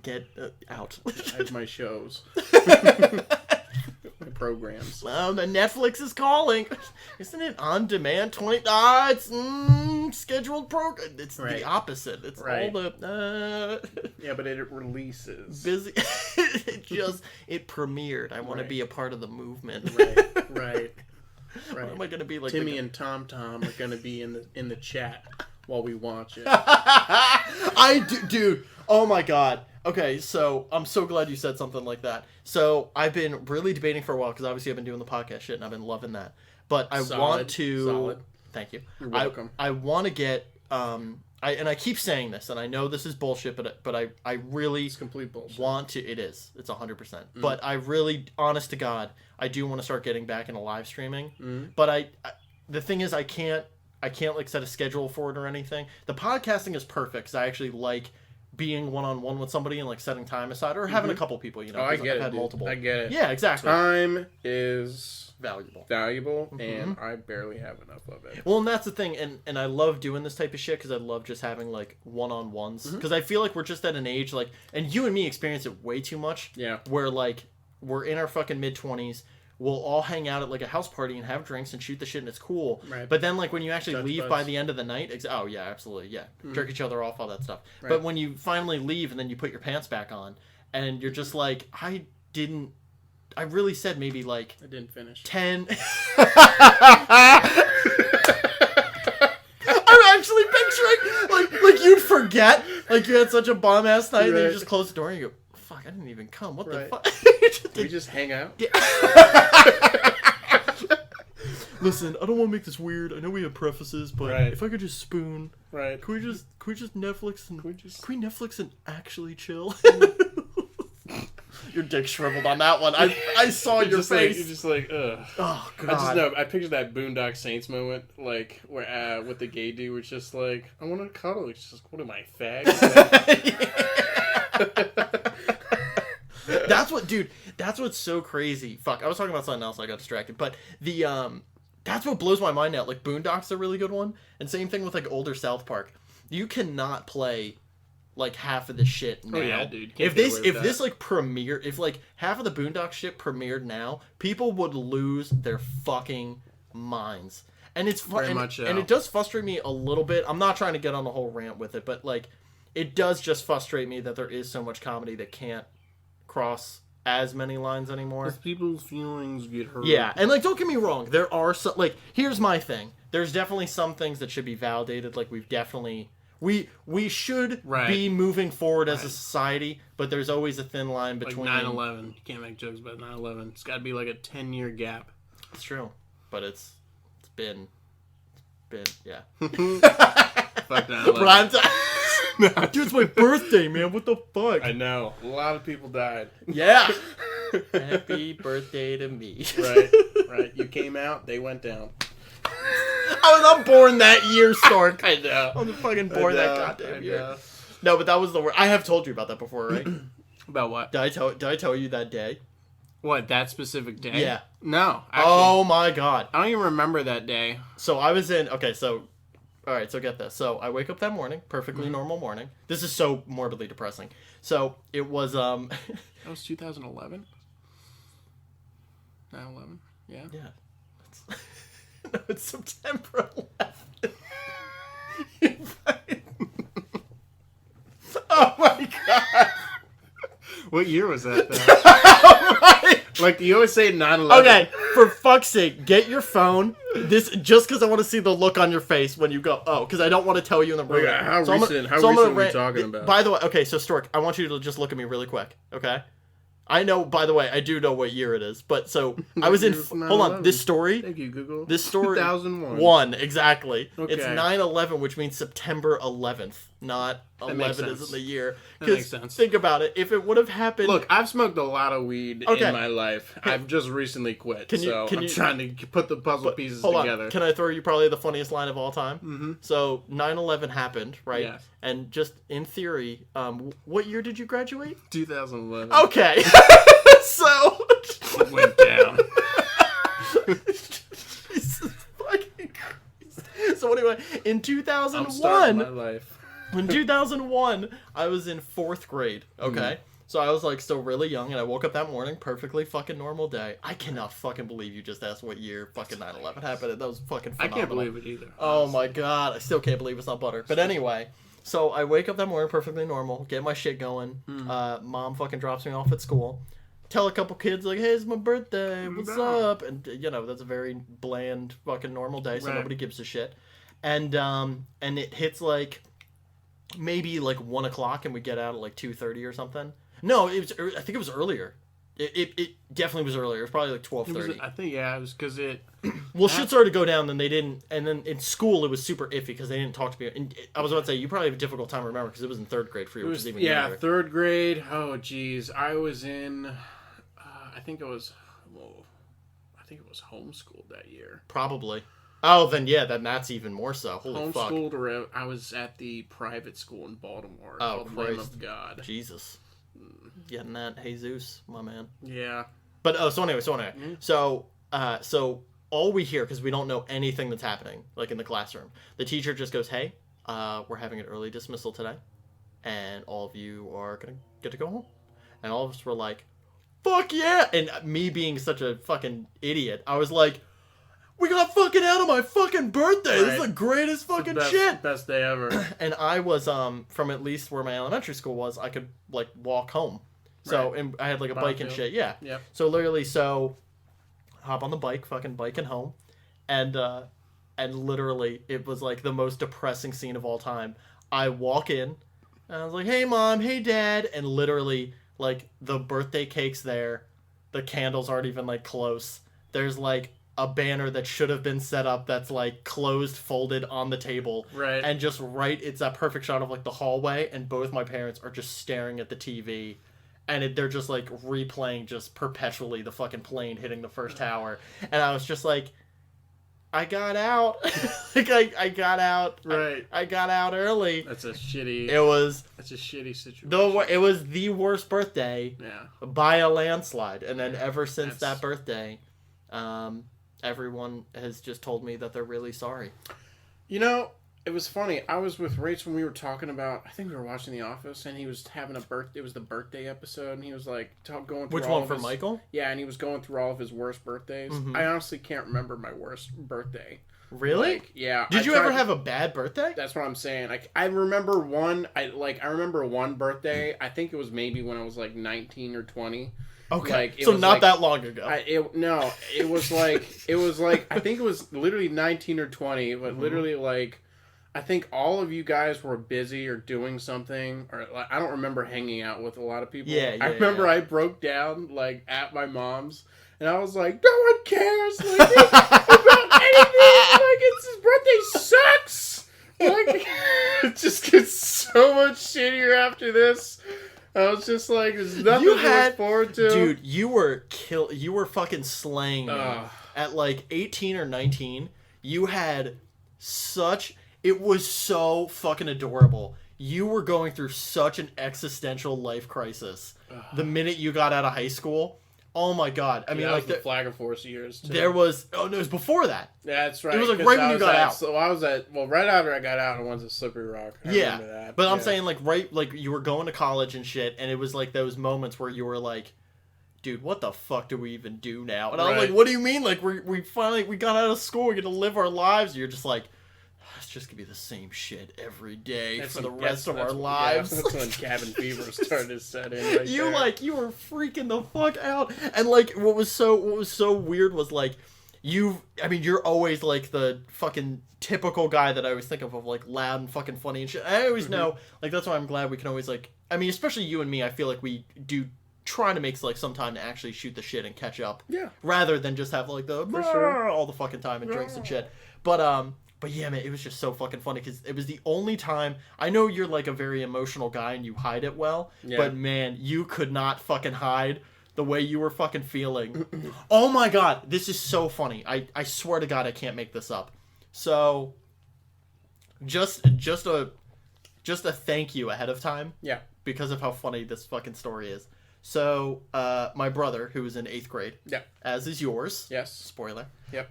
Get out. I have my shows. My programs. The Netflix is calling. Isn't it on demand? It's scheduled program. It's the opposite. It's all the yeah, but it releases. Busy. It premiered. I want to be a part of the movement. Right. What am I gonna be like? Timmy and Tom are gonna be in the chat while we watch it. Dude. Oh my god. Okay, so I'm so glad you said something like that. So I've been really debating for a while because obviously I've been doing the podcast shit and I've been loving that. But I want to. Solid. Thank you. You're welcome. I want to get. I keep saying this, and I know this is bullshit, but I really it's complete bullshit. Want to. It is. It's 100%. But I really, honest to God, I do want to start getting back into live streaming. But the thing is, I can't like set a schedule for it or anything. The podcasting is perfect because I actually like being one-on-one with somebody and like setting time aside or having a couple people, you know. I get I've had it. multiple. I get it. Yeah, exactly. Time is valuable, and I barely have enough of it. Well, and that's the thing, and I love doing this type of shit because I love just having like one-on-ones because I feel like we're just at an age like, and you and me experience it way too much. Yeah. Where like we're in our fucking mid-20s. We'll all hang out at like a house party and have drinks and shoot the shit and it's cool. Right. But then like when you actually leave by the end of the night, oh yeah, absolutely, yeah. Jerk each other off, all that stuff. Right. But when you finally leave and then you put your pants back on and you're just like, I really said maybe like... I didn't finish. 10... I'm actually picturing like you'd forget like you had such a bomb ass night and then you just close the door and you go, fuck, I didn't even come. What the fuck? We just hang out? Yeah. Listen, I don't want to make this weird. I know we have prefaces, but if I could just spoon. Right. Can we just Netflix and can we Netflix and actually chill? Your dick shriveled on that one. I saw your face. Like, you're just like, ugh. Oh god. I just know. I pictured that Boondock Saints moment, like where with the gay dude was just like, I want to cuddle. He's just, what am I, fag? That's what's so crazy. Fuck, I was talking about something else. I got distracted. But that's what blows my mind now. Like Boondock's a really good one, and same thing with like older South Park. You cannot play like half of the shit now. Oh yeah, dude. If this like premiere, if like half of the Boondock shit premiered now, people would lose their fucking minds. And it's very much so. And it does frustrate me a little bit. I'm not trying to get on a whole rant with it, but like it does just frustrate me that there is so much comedy that can't cross as many lines anymore. Because people's feelings get hurt. Yeah, and like don't get me wrong, there are some like here's my thing. There's definitely some things that should be validated. Like we've definitely we should be moving forward as a society, but there's always a thin line between like 9/11. You can't make jokes about 9/11. It's got to be like a 10-year gap. It's true, but it's been yeah. Fuck 9/11. Dude, it's my birthday, man. What the fuck? I know. A lot of people died. Yeah. Happy birthday to me. Right. You came out, they went down. I was born that year, Stork. I know. I'm fucking born that goddamn year. No, but that was the worst. I have told you about that before, right? About what? Did I tell you that day? What, that specific day? Yeah. No. Actually, Oh my god. I don't even remember that day. So I was in. Okay, so. Alright, so get this. So I wake up that morning, perfectly normal morning. This is so morbidly depressing. So it was. That was 2011? 9/11? Yeah. Yeah. No, it's September 11th. Oh my god. What year was that, though? Like, you always say 9/11. Okay, for fuck's sake, get your phone. This just because I want to see the look on your face when you go. Oh, because I don't want to tell you in the room. Yeah, how so recent are we talking about? By the way, okay, so Stork, I want you to just look at me really quick. Okay. I know. By the way, I do know what year it is. But so I was in. Hold on. This story. Thank you, Google. This story. 2001. One exactly. Okay. It's 9/11, which means September 11th, not 11 isn't the year. That makes sense. Think about it. If it would have happened. Look, I've smoked a lot of weed in my life. I've just recently quit, I'm trying to put the puzzle pieces together. On. Can I throw you probably the funniest line of all time? Mm-hmm. So 9/11 happened, right? Yes. And just in theory, what year did you graduate? 2011. Okay. So it went down. Jesus fucking Christ. So anyway, in 2001, I'm starting my life. In 2001, I was in 4th grade. Okay. Mm-hmm. So I was like still really young, and I woke up that morning, perfectly fucking normal day. I cannot fucking believe you just asked what year fucking 9/11 happened. That was fucking phenomenal. I can't believe it either. Oh my god, I still can't believe it's not butter. But anyway, so I wake up that morning perfectly normal, get my shit going. Mom fucking drops me off at school. Tell a couple kids like, "Hey, it's my birthday. What's up?" And that's a very bland fucking normal day, so nobody gives a shit. And it hits like maybe like 1 o'clock, and we get out at like 2:30 or something. No, I think it was earlier. It definitely was earlier. It was probably like 12:30. I think it was because it. Well, shit started to go down, then they didn't, and then in school it was super iffy because they didn't talk to me. And I was about to say you probably have a difficult time remembering because it was in 3rd grade for you, which is even younger. 3rd grade. Oh, geez, I was in. I think it was homeschooled that year. Probably. Oh, then that's even more so. Holy fuck. Homeschooled, or I was at the private school in Baltimore. Oh, called Lamb of God. Jesus. Getting that Jesus, my man. Yeah. But so anyway. Mm-hmm. So all we hear, because we don't know anything that's happening, like in the classroom, the teacher just goes, "Hey, we're having an early dismissal today, and all of you are gonna get to go home." And all of us were like, "Fuck yeah!" And me being such a fucking idiot, I was like, "We got fucking out on my fucking birthday. Right. This is the greatest fucking shit. Best day ever." And I was from at least where my elementary school was, I could like walk home. So and I had like a bike and shit. Yeah. Yep. So literally, hop on the bike, fucking biking home, and literally it was like the most depressing scene of all time. I walk in, and I was like, "Hey mom, hey dad," and literally like the birthday cake's there, the candles aren't even like close. There's like a banner that should have been set up that's like closed, folded on the table. Right. And just it's that perfect shot of like the hallway, and both my parents are just staring at the TV. And they're just like replaying just perpetually the fucking plane hitting the first tower. And I was just like, I got out. Like I got out. Right. I got out early. That's a shitty situation. Though it was the worst birthday. Yeah. By a landslide. And then ever since that birthday, everyone has just told me that they're really sorry. It was funny. I was with Rachel when we were talking about, I think we were watching The Office, and he was having it was the birthday episode, and he was like going through Which one, for Michael? Yeah, and he was going through all of his worst birthdays. Mm-hmm. I honestly can't remember my worst birthday. Really? Like, yeah. Did you ever have a bad birthday? That's what I'm saying. Like, I remember one birthday, I think it was maybe when I was like 19 or 20. Okay, like, so not that long ago. It was like, I think it was literally 19 or 20, but literally like, I think all of you guys were busy or doing something, or like, I don't remember hanging out with a lot of people. Yeah, I remember I broke down like at my mom's, and I was like, "No one cares like, about anything. Like, his birthday sucks. Like, it just gets so much shittier after this." I was just like, "There's nothing to look forward to." Dude, you were fucking slaying me. At like 18 or 19. You had it was so fucking adorable. You were going through such an existential life crisis. The minute you got out of high school, Oh my god! I mean, that like was the Flag of Force years. Too. There was. Oh no, it was before that. Yeah, that's right. It was like right when you got out. So I was right after I got out, I went to Slippery Rock. I remember that. But I'm saying like you were going to college and shit, and it was like those moments where you were like, dude, what the fuck do we even do now? And I was like, what do you mean? Like we finally got out of school, we're gonna live our lives. And you're just like, it's just gonna be the same shit every day for the rest of our lives. Yeah, that's when cabin fever started to set in. You were freaking the fuck out, and like what was so weird was like you're always like the fucking typical guy that I always think of like loud and fucking funny and shit. I always know, like that's why I'm glad we can always like. I mean, especially you and me. I feel like we do try to make like some time to actually shoot the shit and catch up. Yeah. Rather than just have like the all the fucking time and drinks and shit. But yeah, man, it was just so fucking funny because it was the only time. I know you're like a very emotional guy and you hide it well, but man, you could not fucking hide the way you were fucking feeling. Oh my god, this is so funny. I swear to God, I can't make this up. So, just a thank you ahead of time. Yeah. Because of how funny this fucking story is. So, my brother, who was in 8th grade, as is yours. Yes. Spoiler. Yep.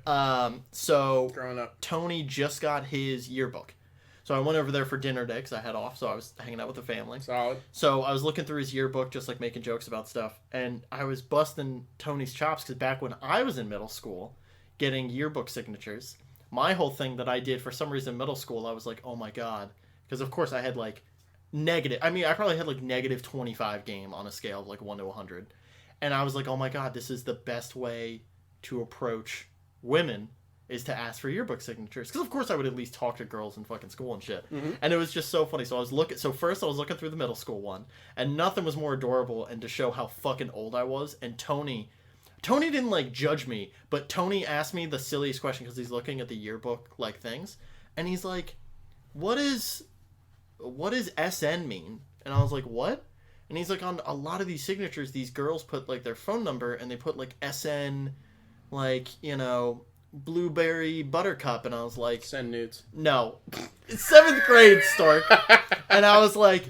So growing up, Tony just got his yearbook. So I went over there for dinner day because I had off, so I was hanging out with the family. Solid. So I was looking through his yearbook, just like making jokes about stuff, and I was busting Tony's chops because back when I was in middle school, getting yearbook signatures, my whole thing that I did for some reason in middle school, I was like, oh my god, because of course I had like negative. I mean, I probably had like negative 25 game on a scale of like 1 to 100, and I was like, oh my god, this is the best way to approach women is to ask for yearbook signatures, because of course I would at least talk to girls in fucking school and shit. And it was just so funny. So first I was looking through the middle school one, and nothing was more adorable and to show how fucking old I was. And Tony didn't like judge me, but Tony asked me the silliest question because he's looking at the yearbook like things, and he's like, what does SN mean? And I was like, what? And he's like, on a lot of these signatures, these girls put like their phone number and they put like SN, like, you know, blueberry buttercup. And I was like, send nudes. No. It's 7th grade, Stork. And I was like,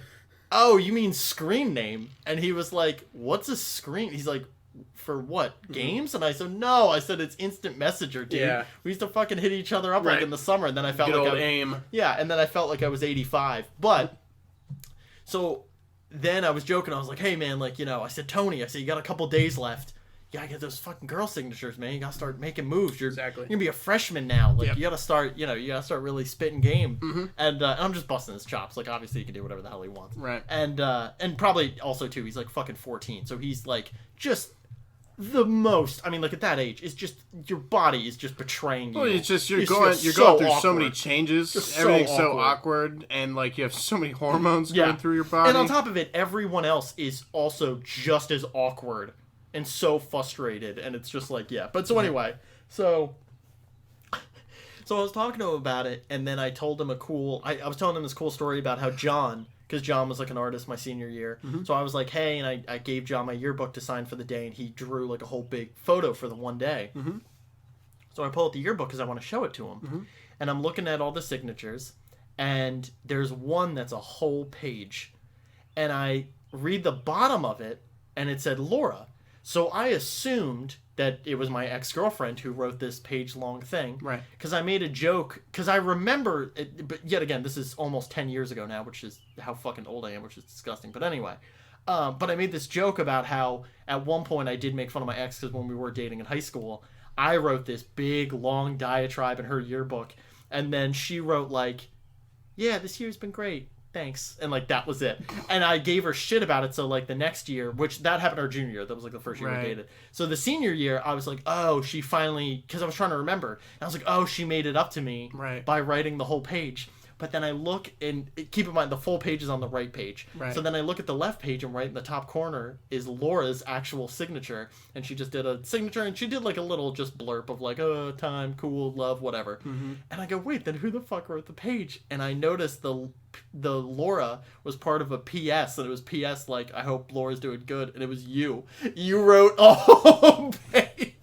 oh, you mean screen name? And he was like, what's a screen? He's like, for what? Games? And I said, no. I said, it's instant messenger, dude. Yeah. We used to fucking hit each other up like in the summer. And then I felt aim. Yeah. And then I felt like I was 85. But so then I was joking. I was like, hey man, like, you know, I said, Tony, you got a couple days left. You gotta get those fucking girl signatures, man. You gotta start making moves. You're gonna be a freshman now. Like, you gotta start, really spitting game. And I'm just busting his chops. Like, obviously he can do whatever the hell he wants. Right. And probably also too, he's like fucking 14. So he's like just the most. I mean, like at that age, it's just your body is just betraying you. Well, it's just you're going through so many changes. Everything's so awkward, and like you have so many hormones going through your body. And on top of it, everyone else is also just as awkward and so frustrated, and it's just like, But so anyway, so I was talking to him about it, and then I told him I was telling him this cool story about how John, because John was like an artist my senior year, so I was like, hey, and I gave John my yearbook to sign for the day, and he drew like a whole big photo for the one day. So I pull out the yearbook because I want to show it to him, and I'm looking at all the signatures, and there's one that's a whole page, and I read the bottom of it, and it said Laura. So I assumed that it was my ex-girlfriend who wrote this page-long thing. Right. Because I made a joke. Because I remember, but yet again, this is almost 10 years ago now, which is how fucking old I am, which is disgusting. But anyway. But I made this joke about how, at one point, I did make fun of my ex, because when we were dating in high school, I wrote this big, long diatribe in her yearbook. And then she wrote, like, yeah, this year's been great. Thanks. And like that was it. And I gave her shit about it. So like the next year, which that happened our junior year, that was like the first year we dated. So the senior year, I was like, oh, she finally, because I was trying to remember, and I was like, oh, she made it up to me by writing the whole page. But then I look, and keep in mind the full page is on the right page. Right. So then I look at the left page, and right in the top corner is Laura's actual signature, and she just did a signature, and she did like a little just blurb of like, oh, time, cool, love, whatever. And I go, wait, then who the fuck wrote the page? And I noticed the Laura was part of a PS, and it was PS like, I hope Laura's doing good, and it was you. You wrote a whole page.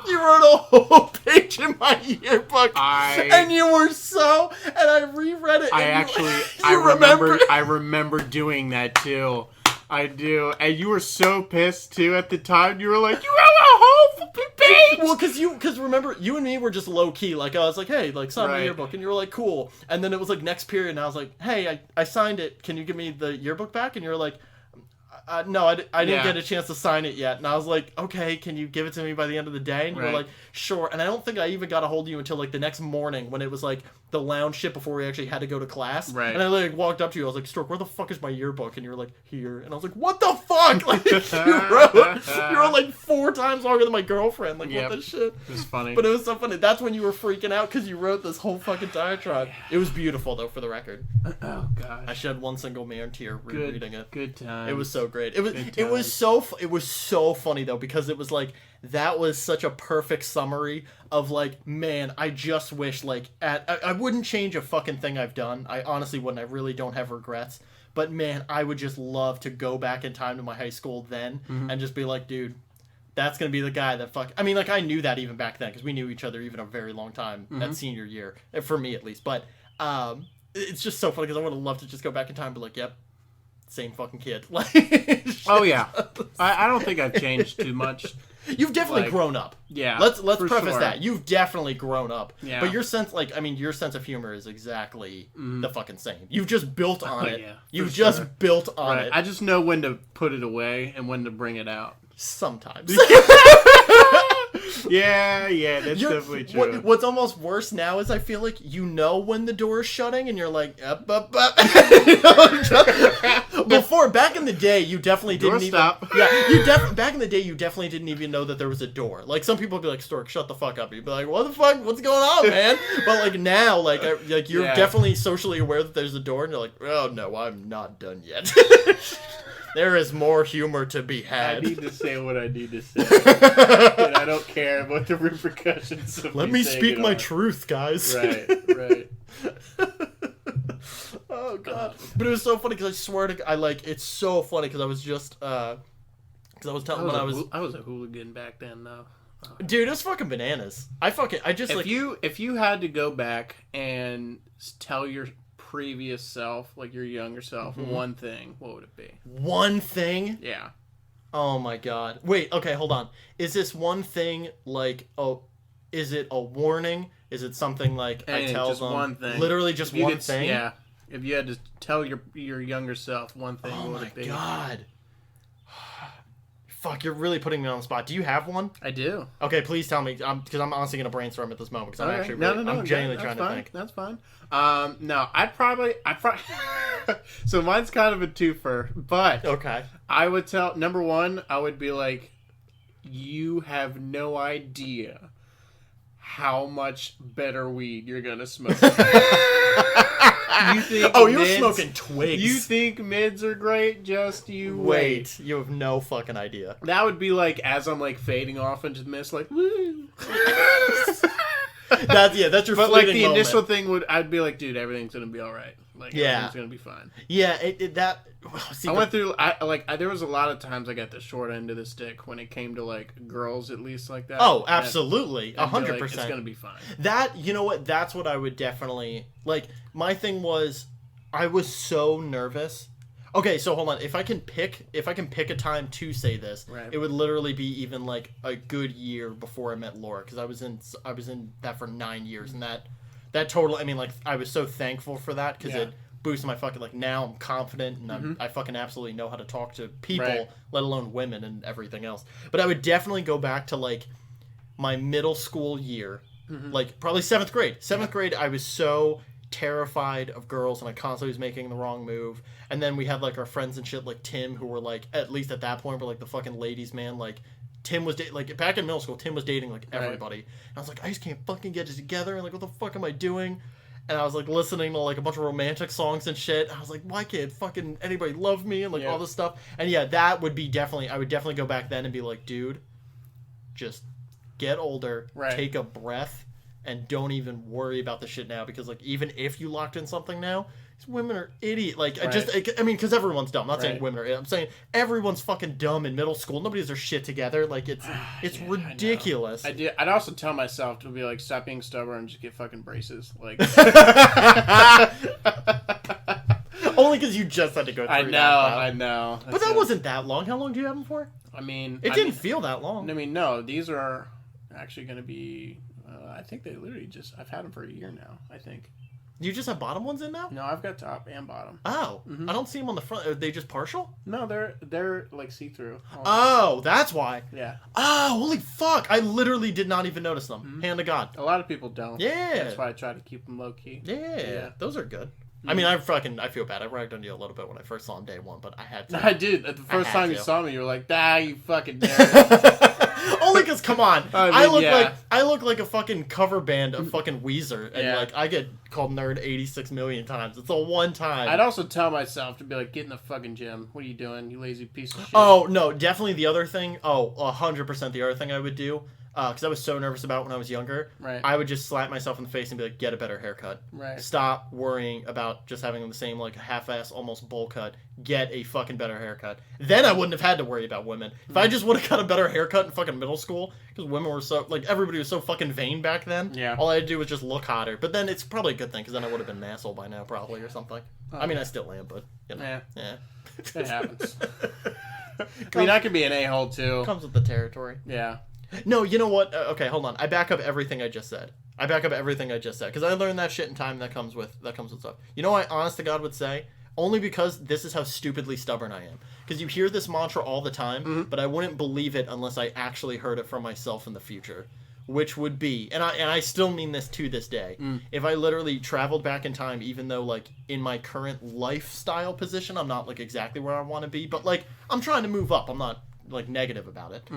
You wrote a whole page in my yearbook, and you were so. And I reread it. I remember doing that too. I do. And you were so pissed, too, at the time. You were like, you have a whole fucking page! Well, because remember, you and me were just low-key. Like, I was like, hey, like, sign my yearbook. And you were like, cool. And then it was, like, next period, and I was like, hey, I signed it. Can you give me the yearbook back? And you were like, no, I didn't get a chance to sign it yet. And I was like, okay, can you give it to me by the end of the day? And you were like, sure. And I don't think I even got a hold of you until, like, the next morning when it was, like, the lounge shit before we actually had to go to class. Right. And I, like, walked up to you. I was like, Stork, where the fuck is my yearbook? And you were like, here. And I was like, what the fuck? Like, you wrote, like, 4 times longer than my girlfriend. Like, what the shit? It was funny. But it was so funny. That's when you were freaking out because you wrote this whole fucking diatribe. It was beautiful, though, for the record. Oh, gosh. I shed one single man tear rereading it. Good time. It was so great. It was so funny though, because it was like that was such a perfect summary of like, man, I just wish like I wouldn't change a fucking thing I've done. I honestly wouldn't. I really don't have regrets. But man, I would just love to go back in time to my high school then and just be like, dude, that's gonna be the guy that I mean, like I knew that even back then because we knew each other even a very long time at senior year, for me at least. But it's just so funny because I would have loved to just go back in time and be like, yep. Same fucking kid. Like, oh yeah, I don't think I've changed too much. You've definitely grown up. Yeah, let's preface that you've definitely grown up. Yeah, but your sense, your sense of humor is exactly the fucking same. You've just built on it. Yeah, you've just built on it. I just know when to put it away and when to bring it out. Sometimes. Yeah, that's definitely true. What's almost worse now is I feel like you know when the door is shutting and you're like, up. Before, back in the day, you definitely didn't even... Yeah, back in the day, you definitely didn't even know that there was a door. Like, some people would be like, Stork, shut the fuck up. You'd be like, what the fuck? What's going on, man? But, like, now, you're definitely socially aware that there's a door, and you're like, oh, no, I'm not done yet. There is more humor to be had. I need to say what I need to say. And I don't care about the repercussions of Let me speak my truth, guys. Right. Oh, God. But it was so funny because I swear to God, it's so funny because I was just, because I was telling I was a hooligan back then, though. Dude, it was fucking bananas. If you had to go back and tell your previous self, like your younger self, one thing, what would it be? One thing? Yeah. Oh my God. Wait, okay, hold on. Is this one thing is it a warning? Is it something like I tell just them one thing? Literally just one thing? Yeah. If you had to tell your younger self one thing, what would it be? Oh my God. Fuck, you're really putting me on the spot. Do you have one? I do. Okay, please tell me, because I'm honestly going to brainstorm at this moment, because I'm actually I'm genuinely trying to think. That's fine. No, I'd probably so mine's kind of a twofer, but okay. I would tell, number one, I would be like, you have no idea how much better weed you're going to smoke. You think you're smoking twigs. You think mids are great? Just you wait. You have no fucking idea. That would be like as I'm like fading off into the mist, like woo. That's your. But like the initial thing I'd be like, dude, everything's gonna be all right. Like everything's gonna be fine. Yeah, I went through. There was a lot of times I got the short end of the stick when it came to like girls, at least like that. Oh, absolutely, 100%. It's gonna be fine. That, you know what? That's what I would definitely like. My thing was, I was so nervous. Okay, so hold on. If I can pick a time to say this, it would literally be even like a good year before I met Laura, because I was in that for 9 years, and that totally. I mean, like, I was so thankful for that because it boosted my fucking, like, now I'm confident and I fucking absolutely know how to talk to people, let alone women and everything else. But I would definitely go back to like my middle school year, like probably 7th grade. 7th grade, I was so terrified of girls and I constantly was making the wrong move. And then we had like our friends and shit like Tim, who were like, at least at that point, were like the fucking ladies man. Like Tim was like back in middle school, Tim was dating like everybody. And I was like, I just can't fucking get it together, and like, what the fuck am I doing? And I was like listening to like a bunch of romantic songs and shit. I was like, why can't fucking anybody love me, and like all this stuff. And yeah, that would be definitely, I would definitely go back then and be like, dude, just get older, take a breath, and don't even worry about the shit now, because like even if you locked in something now, these women are idiot. Like I mean, because everyone's dumb. I'm not saying women are. I'm saying everyone's fucking dumb in middle school. Nobody has their shit together. Like it's ridiculous. I'd also tell myself to be like, stop being stubborn and just get fucking braces. Like Only because you just had to go through I know. But that wasn't that long. How long do you have them for? I mean... It didn't feel that long. I mean, no. These are actually going to be... I think they literally just... I've had them for a year now, I think. You just have bottom ones in now? No, I've got top and bottom. Oh. I don't see them on the front. Are they just partial? No, they're like see-through. Oh, that's why. Yeah. Oh, holy fuck. I literally did not even notice them. Hand to God. A lot of people don't. Yeah. That's why I try to keep them low-key. Yeah. Those are good. I mean, I feel bad. I ragged on you a little bit when I first saw him day one, but I had to. I did. The first time you saw me, you were like, you fucking nerd. Only because, come on. I look like a fucking cover band of fucking Weezer, and like I get called nerd 86 million times. It's a one time. I'd also tell myself to be like, get in the fucking gym. What are you doing, you lazy piece of shit? Oh, no, definitely the other thing. 100% the other thing I would do. Because I was so nervous about when I was younger. Right. I would just slap myself in the face and be like, get a better haircut. Right. Stop worrying about just having the same, like, half-ass, almost bowl cut. Get a fucking better haircut. Then I wouldn't have had to worry about women. If I just would have got a better haircut in fucking middle school, because women were so, like, everybody was so fucking vain back then. Yeah. All I had to do was just look hotter. But then it's probably a good thing, because then I would have been an asshole by now, probably, or something. I mean, I still am, but, you know. Yeah. It happens. I mean, I could be an a-hole, too. Comes with the territory. Yeah. No, you know what? Okay, hold on. I back up everything I just said. Because I learned that shit in time that comes with stuff. You know what I honest to God would say? Only because this is how stupidly stubborn I am. Because you hear this mantra all the time, but I wouldn't believe it unless I actually heard it from myself in the future. Which would be, and I still mean this to this day, if I literally traveled back in time, even though, like, in my current lifestyle position, I'm not, like, exactly where I want to be, but, like, I'm trying to move up. I'm not, like, negative about it.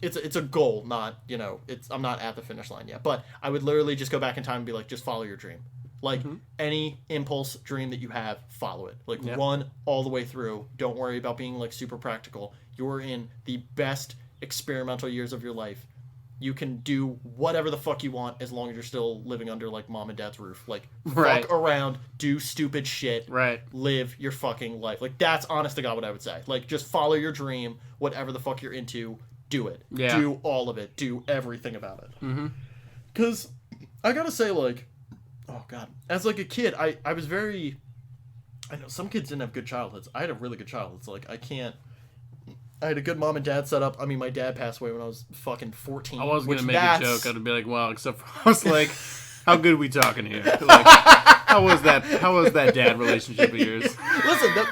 It's a goal, not, you know, I'm not at the finish line yet. But I would literally just go back in time and be like, just follow your dream. Like, any impulse dream that you have, follow it. Like, run all the way through. Don't worry about being, like, super practical. You're in the best experimental years of your life. You can do whatever the fuck you want as long as you're still living under, like, mom and dad's roof. Like, fuck around, do stupid shit, live your fucking life. Like, that's honest to God what I would say. Like, just follow your dream, whatever the fuck you're into. Do it. Yeah. Do all of it. Do everything about it. Because I gotta say, like, oh God, as like a kid, I was very. I know some kids didn't have good childhoods. I had a really good childhood. So, like, I had a good mom and dad set up. I mean, my dad passed away when I was fucking 14. I wasn't gonna make a joke. I'd be like, well, except for I was like, how good are we talking here? Like, how was that dad relationship of yours?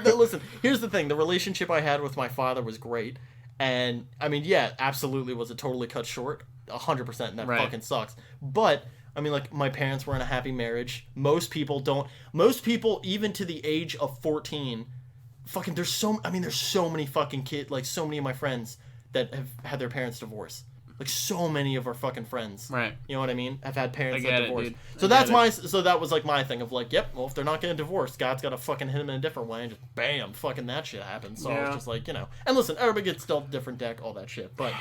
Listen. Here's the thing. The relationship I had with my father was great. And, I mean, yeah, absolutely was it totally cut short. 100%, and that fucking sucks. But, I mean, like, my parents were in a happy marriage. Most people, even to the age of 14, fucking, there's so many fucking kids, like, so many of my friends that have had their parents divorce. Like, so many of our fucking friends. Right. You know what I mean? Have had parents that divorced. Dude. So that was, like, my thing of, like, yep, well, if they're not getting divorced, God's got to fucking hit them in a different way, and just, bam, fucking that shit happens. So I was just like, you know. And listen, everybody gets dealt a different deck, all that shit. But,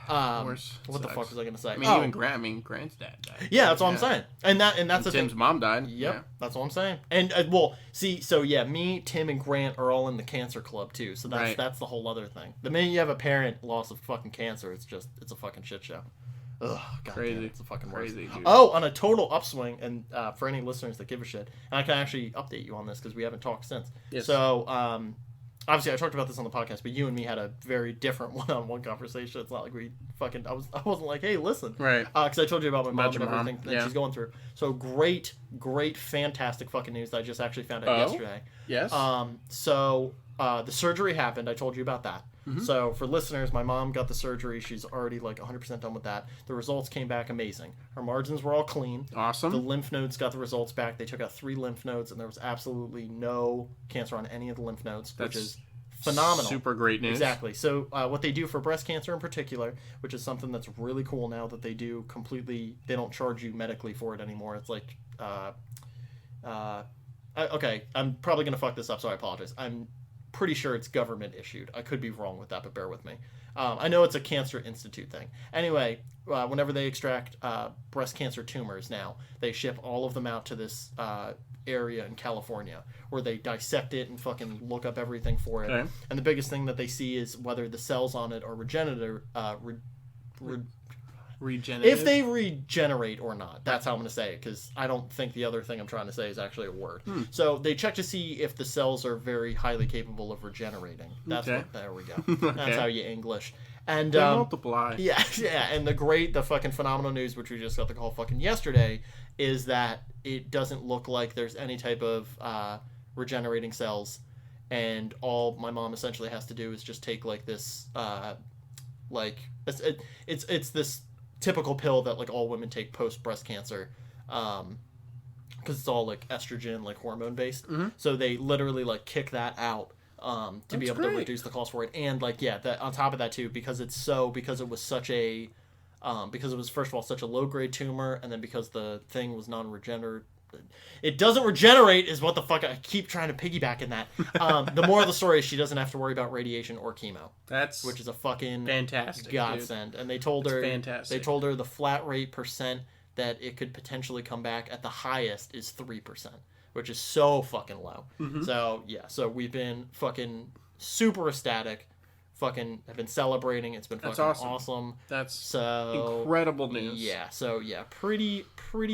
what the fuck was I going to say? I mean, even Grant's dad died. Yeah, that's what I'm saying. And that's the Tim's mom died. Yep, yeah. That's what I'm saying. And, well, see, so yeah, me, Tim, and Grant are all in the cancer club, too. So that's the whole other thing. The minute you have a parent loss of fucking cancer, it's a fucking shit show. Ugh, God crazy. Damn, it's a fucking worst. Dude. Oh, on a total upswing, and for any listeners that give a shit, and I can actually update you on this because we haven't talked since. Yes. So, obviously, I talked about this on the podcast, but you and me had a very different one-on-one conversation. It's not like we fucking. I wasn't like, hey, listen, right? Because I told you about my mom and everything that yeah. she's going through. So great, fantastic fucking news that I just actually found out yesterday. Yes. So the surgery happened. I told you about that. Mm-hmm. So for listeners, my mom got the surgery. She's already like 100% done with that. The results came back amazing. Her margins were all clean. Awesome. The lymph nodes got the results back. They took out 3 lymph nodes, and there was absolutely no cancer on any of the lymph nodes, which is phenomenal. Super great news. Exactly. So what they do for breast cancer in particular, which is something that's really cool now that they do completely, they don't charge you medically for it anymore. It's like, okay, I'm probably going to fuck this up, so I apologize. I'm pretty sure it's government issued. I could be wrong with that, but bear with me. I know it's a Cancer Institute thing. Anyway, whenever they extract breast cancer tumors now, they ship all of them out to this area in California where they dissect it and fucking look up everything for it. Okay. And the biggest thing that they see is whether the cells on it are regenerative. Regenerative? If they regenerate or not. That's how I'm going to say it, because I don't think the other thing I'm trying to say is actually a word. So they check to see if the cells are very highly capable of regenerating. That's Okay. what, there we go. Okay. That's how you English. And They multiply. Yeah, and the fucking phenomenal news, which we just got the call fucking yesterday, is that it doesn't look like there's any type of regenerating cells, and all my mom essentially has to do is just take like this it's this typical pill that like all women take post breast cancer, because it's all like estrogen, like hormone based. So they literally like kick that out to be able to reduce the cost for it. And like that on top of that too, because it was such a because it was first of all such a low grade tumor, and then because the thing was non-regenerative. It doesn't regenerate is what the fuck I keep trying to piggyback in that. The moral of the story is she doesn't have to worry about radiation or chemo. Which is a fucking fantastic godsend. Dude. And they told her fantastic. They told her the flat rate percent that it could potentially come back at the highest is 3%, which is so fucking low. So so we've been fucking super ecstatic. Fucking have been celebrating. It's been fucking awesome. That's so incredible news. Yeah, so pretty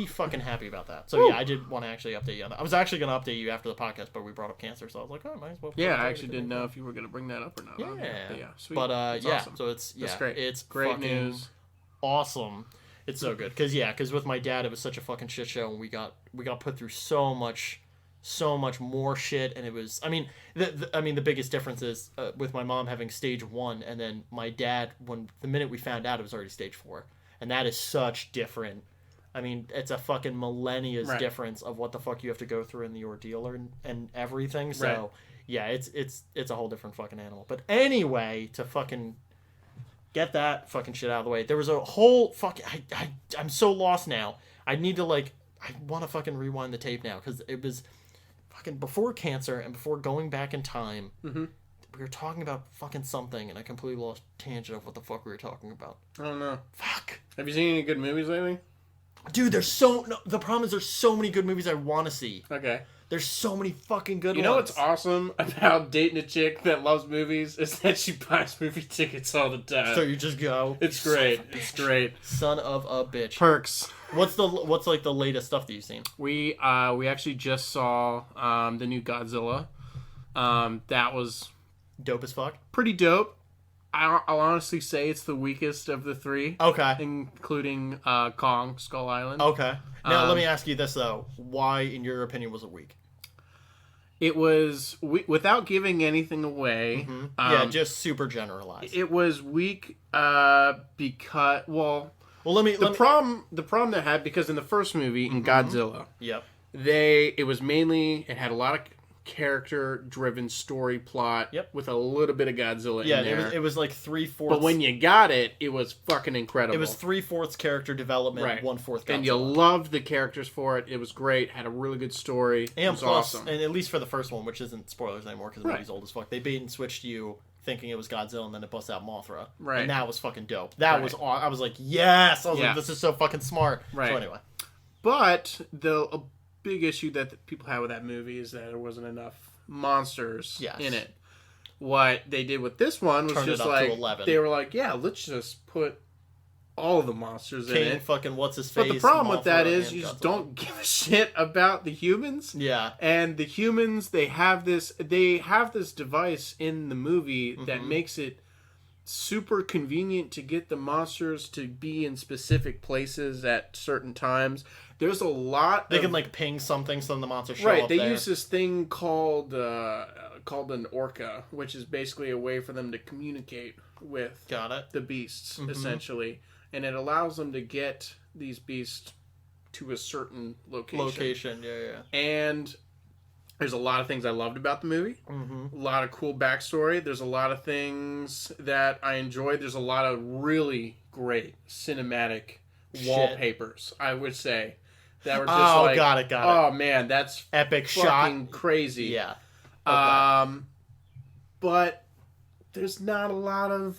fucking happy about that. So I did want to actually update you on that. I was actually going to update you after the podcast, but we brought up cancer, so I was like, oh, might as well. Yeah, I actually didn't know if you were going to bring that up or not. Yeah, sweet. But awesome. So it's That's great. It's great news. Awesome. It's so good because with my dad it was such a fucking shit show, and we got put through so much more shit, and it was the biggest difference is with my mom having stage 1, and then my dad, when the minute we found out, it was already stage 4, and that is such different. It's a fucking millennia's difference of what the fuck you have to go through in the ordeal and everything. So it's a whole different fucking animal. But anyway, to fucking get that fucking shit out of the way, there was a whole fucking I'm so lost now. I need to I want to fucking rewind the tape now, because it was fucking before cancer and before going back in time. We were talking about fucking something, and I completely lost tangent of what the fuck we were talking about. I don't know. Fuck. Have you seen any good movies lately? Dude, the problem is there's so many good movies I want to see. Okay. There's so many fucking good ones. You know what's awesome about dating a chick that loves movies is that she buys movie tickets all the time. So you just go. It's great. It's great. Son of a bitch. Perks. What's like the latest stuff that you've seen? We actually just saw the new Godzilla. That was dope as fuck. Pretty dope. I'll honestly say it's the weakest of the three. Okay. Including Kong, Skull Island. Okay. Now let me ask you this though: why, in your opinion, was it weak? It was without giving anything away. Just super generalized. It was weak because the problem that had, because in the first movie in Godzilla, it had a lot of character driven story plot with a little bit of Godzilla in there. It was like 3/4. But when you got it, it was fucking incredible. It was 3/4 character development, 1/4 Godzilla. And you loved the characters for it. It was great. Had a really good story. And it was plus, awesome. And at least for the first one, which isn't spoilers anymore because the movie's old as fuck, they bait and switched you thinking it was Godzilla, and then it busts out Mothra. Right. And that was fucking dope. That was I was like, yes! I was like, this is so fucking smart. Right. So anyway. But a big issue that people had with that movie is that there wasn't enough monsters in it. What they did with this one was just like, they were like, yeah, let's just put all of the monsters in it. Fucking what's his face. But the problem with that is you just don't give a shit about the humans. Yeah. And the humans, they have this device in the movie that makes it super convenient to get the monsters to be in specific places at certain times. There's a lot. They can like ping something so the monsters show up They there. use this thing called an orca, which is basically a way for them to communicate with the beasts, essentially. And it allows them to get these beasts to a certain location. And there's a lot of things I loved about the movie. A lot of cool backstory. There's a lot of things that I enjoyed. There's a lot of really great cinematic wallpapers, I would say. That were just got it. Oh man, that's epic fucking shot. Crazy. Yeah. Okay. But there's not a lot of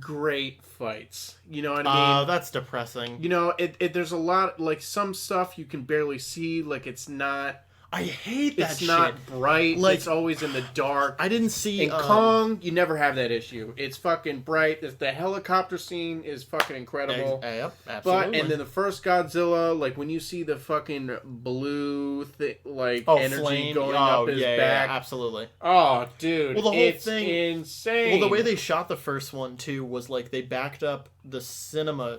great fights. You know what I mean? That's depressing. You know, there's a lot, like some stuff you can barely see, like it's not I hate that It's shit. not bright. Like, It's always in the dark. I didn't see... In Kong, you never have that issue. It's fucking bright. The helicopter scene is fucking incredible. Yep, absolutely. And then the first Godzilla, like when you see the fucking blue energy flame going up his back. Yeah, absolutely. Oh, dude. Well, the whole thing... insane. Well, the way they shot the first one, too, was like they backed up the cinema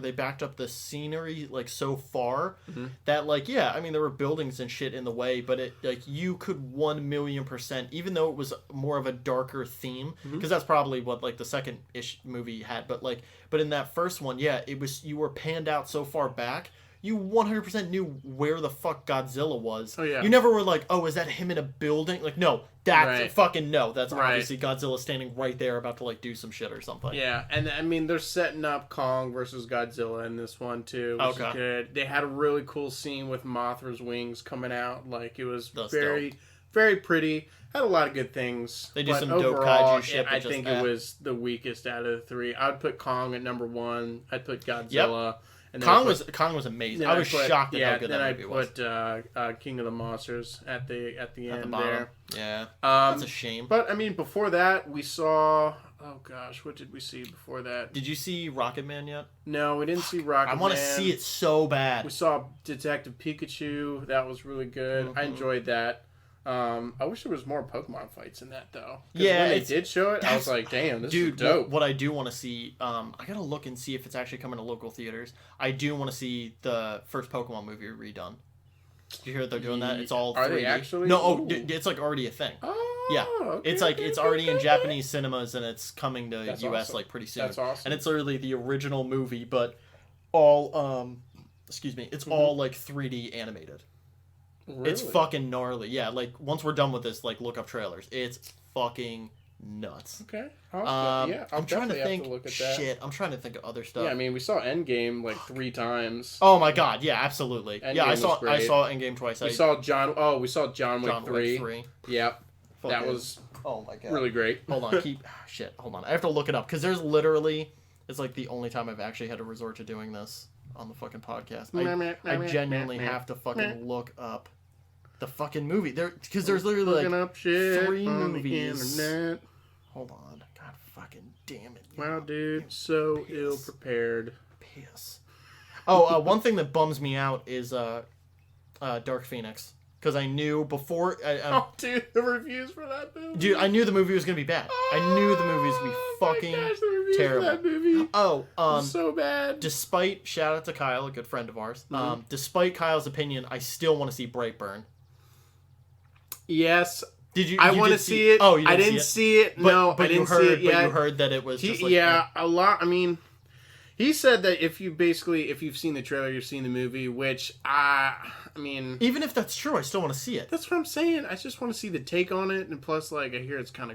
they backed up the scenery like so far that like, yeah, I mean, there were buildings and shit in the way, but it like you could 1,000,000%, even though it was more of a darker theme, because that's probably what like the second ish movie had, but in that first one, yeah, it was, you were panned out so far back, you 100% knew where the fuck Godzilla was. Oh, yeah. You never were like, oh, is that him in a building? Like, no, that's fucking no. That's obviously Godzilla standing right there about to like do some shit or something. Yeah, and I mean, they're setting up Kong versus Godzilla in this one too, which is good. They had a really cool scene with Mothra's wings coming out. Like, it was very, very pretty. Had a lot of good things. They do some overall, dope kaiju shit. I think it was the weakest out of the three. I'd put Kong at number 1. I'd put Godzilla. Yep. Kong was amazing. I was shocked at how good that movie was. Then I put King of the Monsters at the end there. Yeah, that's a shame. But I mean, before that, we saw. Oh gosh, what did we see before that? Did you see Rocket Man yet? No, we didn't see Rocket Man. I want to see it so bad. We saw Detective Pikachu. That was really good. I enjoyed that. I wish there was more Pokemon fights in that though. Yeah, when they did show it, I was like, "Damn, this is dope." What I do want to see, I gotta look and see if it's actually coming to local theaters. I do want to see the first Pokemon movie redone. Did you hear that they're doing that? It's all 3D. Are they actually? No, it's like already a thing. Oh, yeah. Okay, it's already in Japanese cinemas and it's coming to US awesome. like pretty soon. That's awesome. And it's literally the original movie, but all it's all like 3D animated. Really? It's fucking gnarly. Yeah, like once we're done with this, like look up trailers. It's fucking nuts. Okay. I'm trying to think. To look at that. Shit, I'm trying to think of other stuff. Yeah, I mean, we saw Endgame like 3 times. Oh my god, yeah, absolutely. Endgame I saw Endgame twice. We saw John Wick 3. Yep. Fucking, that was oh my god, really great. Hold on, hold on. I have to look it up because there's literally, it's like the only time I've actually had to resort to doing this on the fucking podcast. I genuinely have to fucking look up the fucking movie there because there's literally like up shit 3 on movies. The internet. Hold on, god fucking damn it! Wow, dude, so ill prepared. Piss. Oh, one thing that bums me out is Dark Phoenix. Because I knew before... oh, dude, the reviews for that movie. Dude, I knew the movie was going to be bad. I knew the movie was going to be fucking terrible. For that movie so bad. Despite... Shout out to Kyle, a good friend of ours. Despite Kyle's opinion, I still want to see Brightburn. Yes. Did you? I want to see it. Oh, you I didn't see it. No, I didn't see it yet. But you heard that it was just like... Yeah, a lot. I mean... He said that if you've seen the trailer, you've seen the movie, which I mean, even if that's true, I still want to see it. That's what I'm saying. I just want to see the take on it, and plus, like, I hear it's kind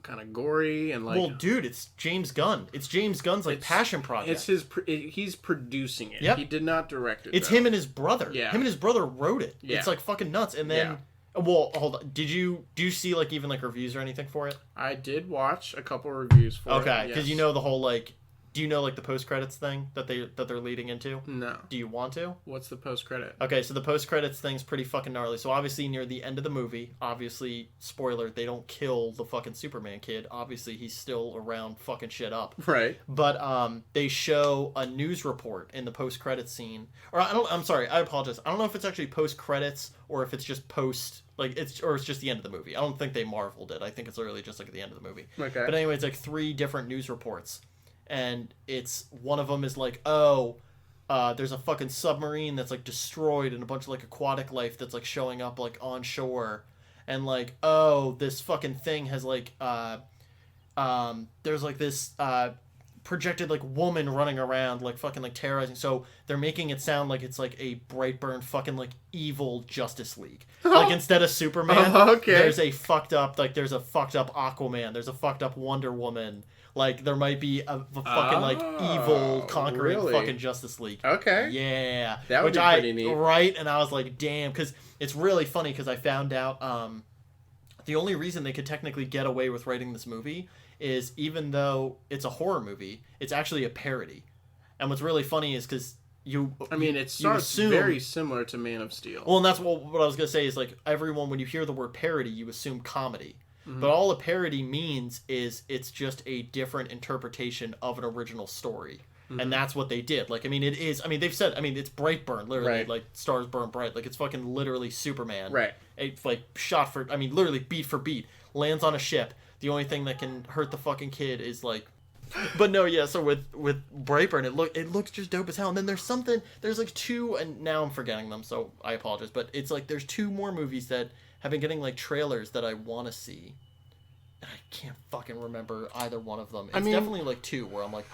of gory and like. Well, dude, it's James Gunn. It's James Gunn's like passion project. It's he's producing it. Yep. He did not direct it. It's him and his brother. Yeah. Him and his brother wrote it. Yeah. It's like fucking nuts. And then, well, hold on. Do you see like even like reviews or anything for it? I did watch a couple reviews for it. Okay, because you know the whole like. Do you know like the post credits thing that they're leading into? No. Do you want to? What's the post credit? Okay, so the post credits thing's pretty fucking gnarly. So obviously near the end of the movie, obviously spoiler, they don't kill the fucking Superman kid. Obviously he's still around fucking shit up. Right. But they show a news report in the post credits scene. Or I'm sorry, I apologize. I don't know if it's actually post credits or if it's just post it's just the end of the movie. I don't think they marveled it. I think it's literally just like at the end of the movie. Okay. But anyway, it's like 3 different news reports. And it's one of them is like, there's a fucking submarine that's like destroyed and a bunch of like aquatic life that's like showing up like on shore, and like, this fucking thing has like there's like this projected like woman running around like fucking like terrorizing. So they're making it sound like it's like a Brightburn fucking like evil Justice League. Like instead of Superman, there's a fucked up Aquaman. There's a fucked up Wonder Woman. Like, there might be a fucking, like, evil, conquering fucking Justice League. Okay. Yeah. That would be pretty neat. Right? And I was like, damn. Because it's really funny because I found out the only reason they could technically get away with writing this movie is even though it's a horror movie, it's actually a parody. And what's really funny is because I mean, it starts very similar to Man of Steel. Well, and that's what I was gonna say is like everyone when you hear the word parody, you assume comedy. But all a parody means is it's just a different interpretation of an original story. And that's what they did. Like, I mean, it is. I mean, they've said. I mean, it's Brightburn, literally. Like, stars burn bright. Like, it's fucking literally Superman. Right. It's like shot for. I mean, literally beat for beat. Lands on a ship. The only thing that can hurt the fucking kid is like. But no, yeah. So with Brightburn, it looks just dope as hell. And then there's something. There's like two, and now I'm forgetting them, so I apologize. But it's like there's two more movies that have been getting like trailers that I want to see. I can't fucking remember either one of them. It's definitely like two where I'm like,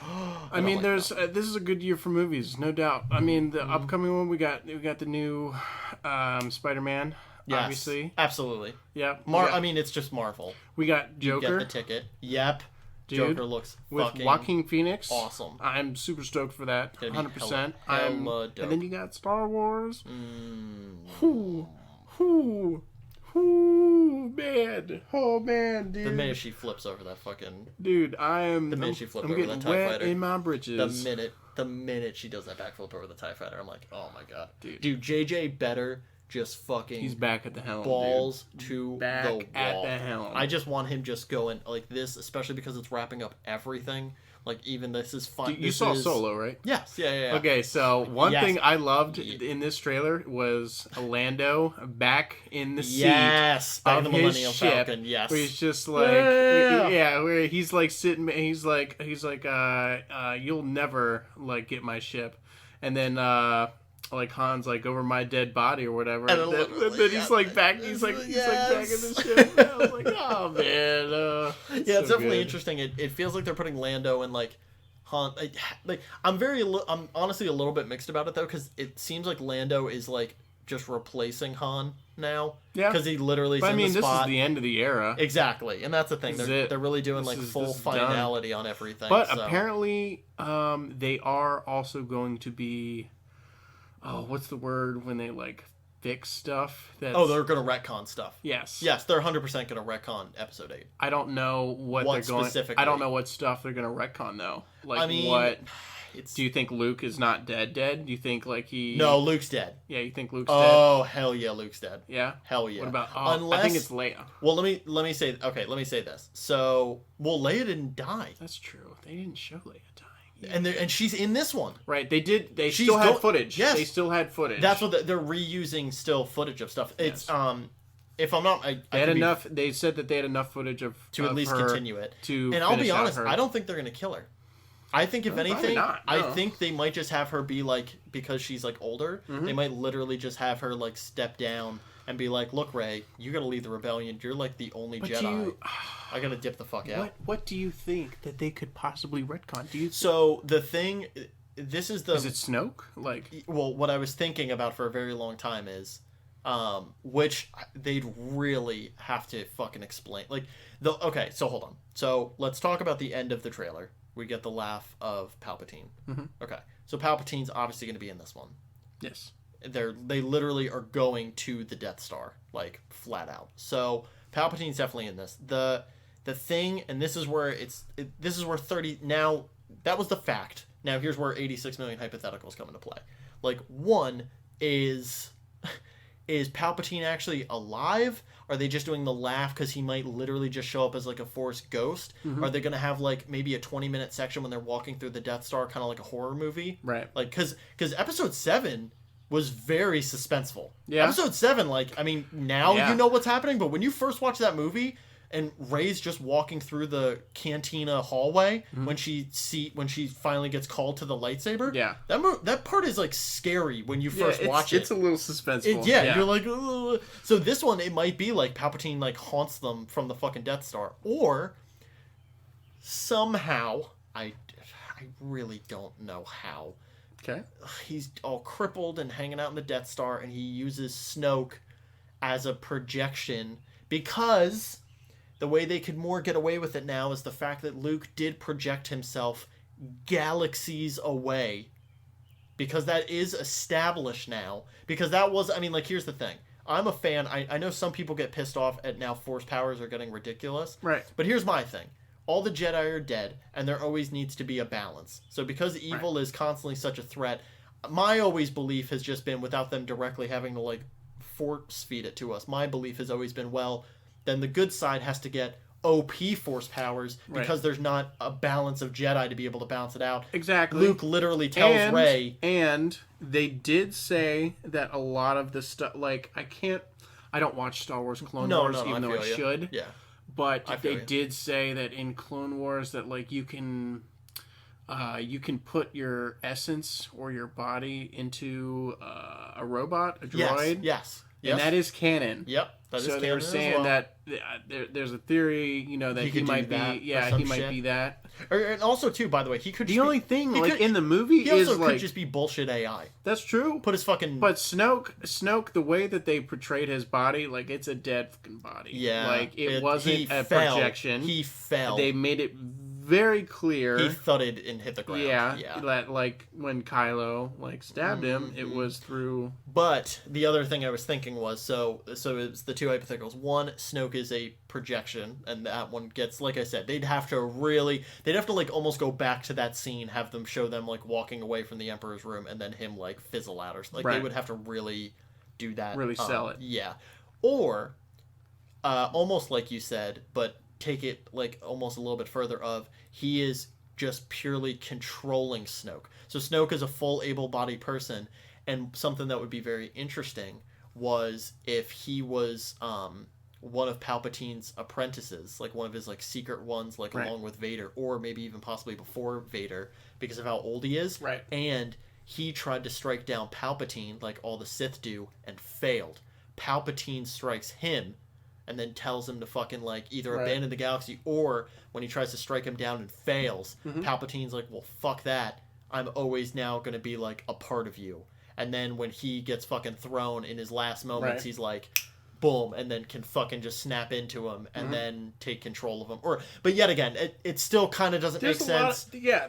I mean, there's this is a good year for movies, no doubt. I mean, the upcoming one we got the new Spider-Man, obviously. Absolutely. Yeah. I mean, it's just Marvel. We got Joker. You get the ticket. Yep. Dude, Joker looks with fucking Joaquin Phoenix. Awesome. I'm super stoked for that. 100%. Hella dope. And then you got Star Wars. Man. Oh, man, dude. The minute she flips over that fucking... Dude, I'm getting wet fighter. in my britches. The minute she does that backflip over the TIE fighter, I'm like, oh my god. Dude, JJ better just fucking... He's back at the helm, balls to back the wall. At the helm. I just want him just going like this, especially because it's wrapping up everything. Like, even this is fun. You saw Solo, right? Yes. Yeah. Okay, so one thing I loved in this trailer was Lando back in the seat back of the his Millennium ship, Falcon. Yes. where he's just like, where he's like sitting, he's like, you'll never like get my ship, and then like Han's like over my dead body or whatever, and then he's like back, he's like back in the ship. I was like, oh man, it's definitely interesting. It feels like they're putting Lando in like Han. Like I'm honestly a little bit mixed about it though, because it seems like Lando is like just replacing Han now. Yeah, because he literally. But I mean, this is the end of the era. Exactly, and that's the thing. They're really doing like full finality on everything. But apparently, they are also going to be. Oh, what's the word when they like fix stuff? They're gonna retcon stuff. Yes, they're 100% gonna retcon Episode 8. I don't know what they're going. Specifically? I don't know what stuff they're gonna retcon though. Like, I mean, what? Do you think Luke is not dead? Do you think like he? No, Luke's dead. Yeah, you think Luke's dead? Oh hell yeah, Luke's dead. Yeah, hell yeah. What about? Unless I think it's Leia. Well, let me say this. So, Leia didn't die. That's true. They didn't show Leia die. Yeah. And she's in this one. Right, they did. She still had footage. Yes, they still had footage. That's what they're reusing. Still footage of stuff. It's if I'm not, they had enough. They said that they had enough footage to at least continue it. And I'll be honest, I don't think they're gonna kill her. I think if anything, not, no. I think they might just have her be like, because she's like older, they might literally just have her like step down and be like, look, Rey, you gotta leave the rebellion. You're like the only Jedi. I gotta dip the fuck out. What do you think that they could possibly retcon? So the thing, this is the... Is it Snoke? Well, what I was thinking about for a very long time is, which they'd really have to fucking explain. Okay, so hold on. So let's talk about the end of the trailer. We get the laugh of Palpatine. Mm-hmm. Okay, so Palpatine's obviously going to be in this one. Yes. They literally are going to the Death Star, like flat out. So Palpatine's definitely in this. The thing, and this is where this is where 30 now. That was the fact. Now here's where 86 million hypotheticals come into play. Like, one is Palpatine actually alive? Are they just doing the laugh because he might literally just show up as like a Force ghost? Mm-hmm. Are they going to have like maybe a 20-minute section when they're walking through the Death Star, kind of like a horror movie? Right. Like, because Episode 7 was very suspenseful. Yeah. Episode 7, like, I mean, now you know what's happening, but when you first watch that movie and Rey's just walking through the cantina hallway when she finally gets called to the lightsaber, that part is like scary when you first watch it. It's a little suspenseful. You're like, ugh. So this one, it might be like Palpatine like haunts them from the fucking Death Star, or somehow I really don't know how. Okay. He's all crippled and hanging out in the Death Star, and he uses Snoke as a projection, because the way they could more get away with it now is the fact that Luke did project himself galaxies away, because that is established now. Because that was, I mean, like, here's the thing. I'm a fan. I know some people get pissed off at now Force powers are getting ridiculous. Right. But here's my thing. All the Jedi are dead, and there always needs to be a balance. So because evil is constantly such a threat, my always belief has just been, without them directly having to like force feed it to us, my belief has always been, well, then the good side has to get OP force powers because there's not a balance of Jedi to be able to balance it out. Exactly. Luke literally tells Rey. And they did say that a lot of the stuff, like, I don't watch Star Wars Clone Wars, even though I should. Yeah. But they did say that in Clone Wars that, like, you can put your essence or your body into a robot, a droid. Yes. And that is canon. Yep. That is so they were saying that there's a theory, that he might be. Yeah, he might be that. And also, too, by the way, he could. The only thing, in the movie, he is also like could just be bullshit AI. That's true. Put his fucking. But Snoke, the way that they portrayed his body, like it's a dead fucking body. Yeah. Like it wasn't a projection. He fell. They made it very clear. He thudded and hit the ground. Yeah. That like when Kylo stabbed him, it was through. But the other thing I was thinking was so it's the two hypotheticals. One, Snoke is a projection, and that one gets, like I said, they'd have to like almost go back to that scene, have them show them like walking away from the Emperor's room, and then him like fizzle out or something. They would have to really do that. Really sell it. Yeah. Or almost like you said, but take it like almost a little bit further of he is just purely controlling Snoke. So Snoke is a full able-bodied person, and something that would be very interesting was if he was one of Palpatine's apprentices, like one of his like secret ones, like along with Vader, or maybe even possibly before Vader because of how old he is. Right. And he tried to strike down Palpatine like all the Sith do and failed. Palpatine strikes him and then tells him to fucking like either abandon the galaxy, or when he tries to strike him down and fails, Palpatine's like, well, fuck that. I'm always now going to be like a part of you. And then when he gets fucking thrown in his last moments, he's like, boom, and then can fucking just snap into him and then take control of him. But yet again, it still kind of doesn't make sense.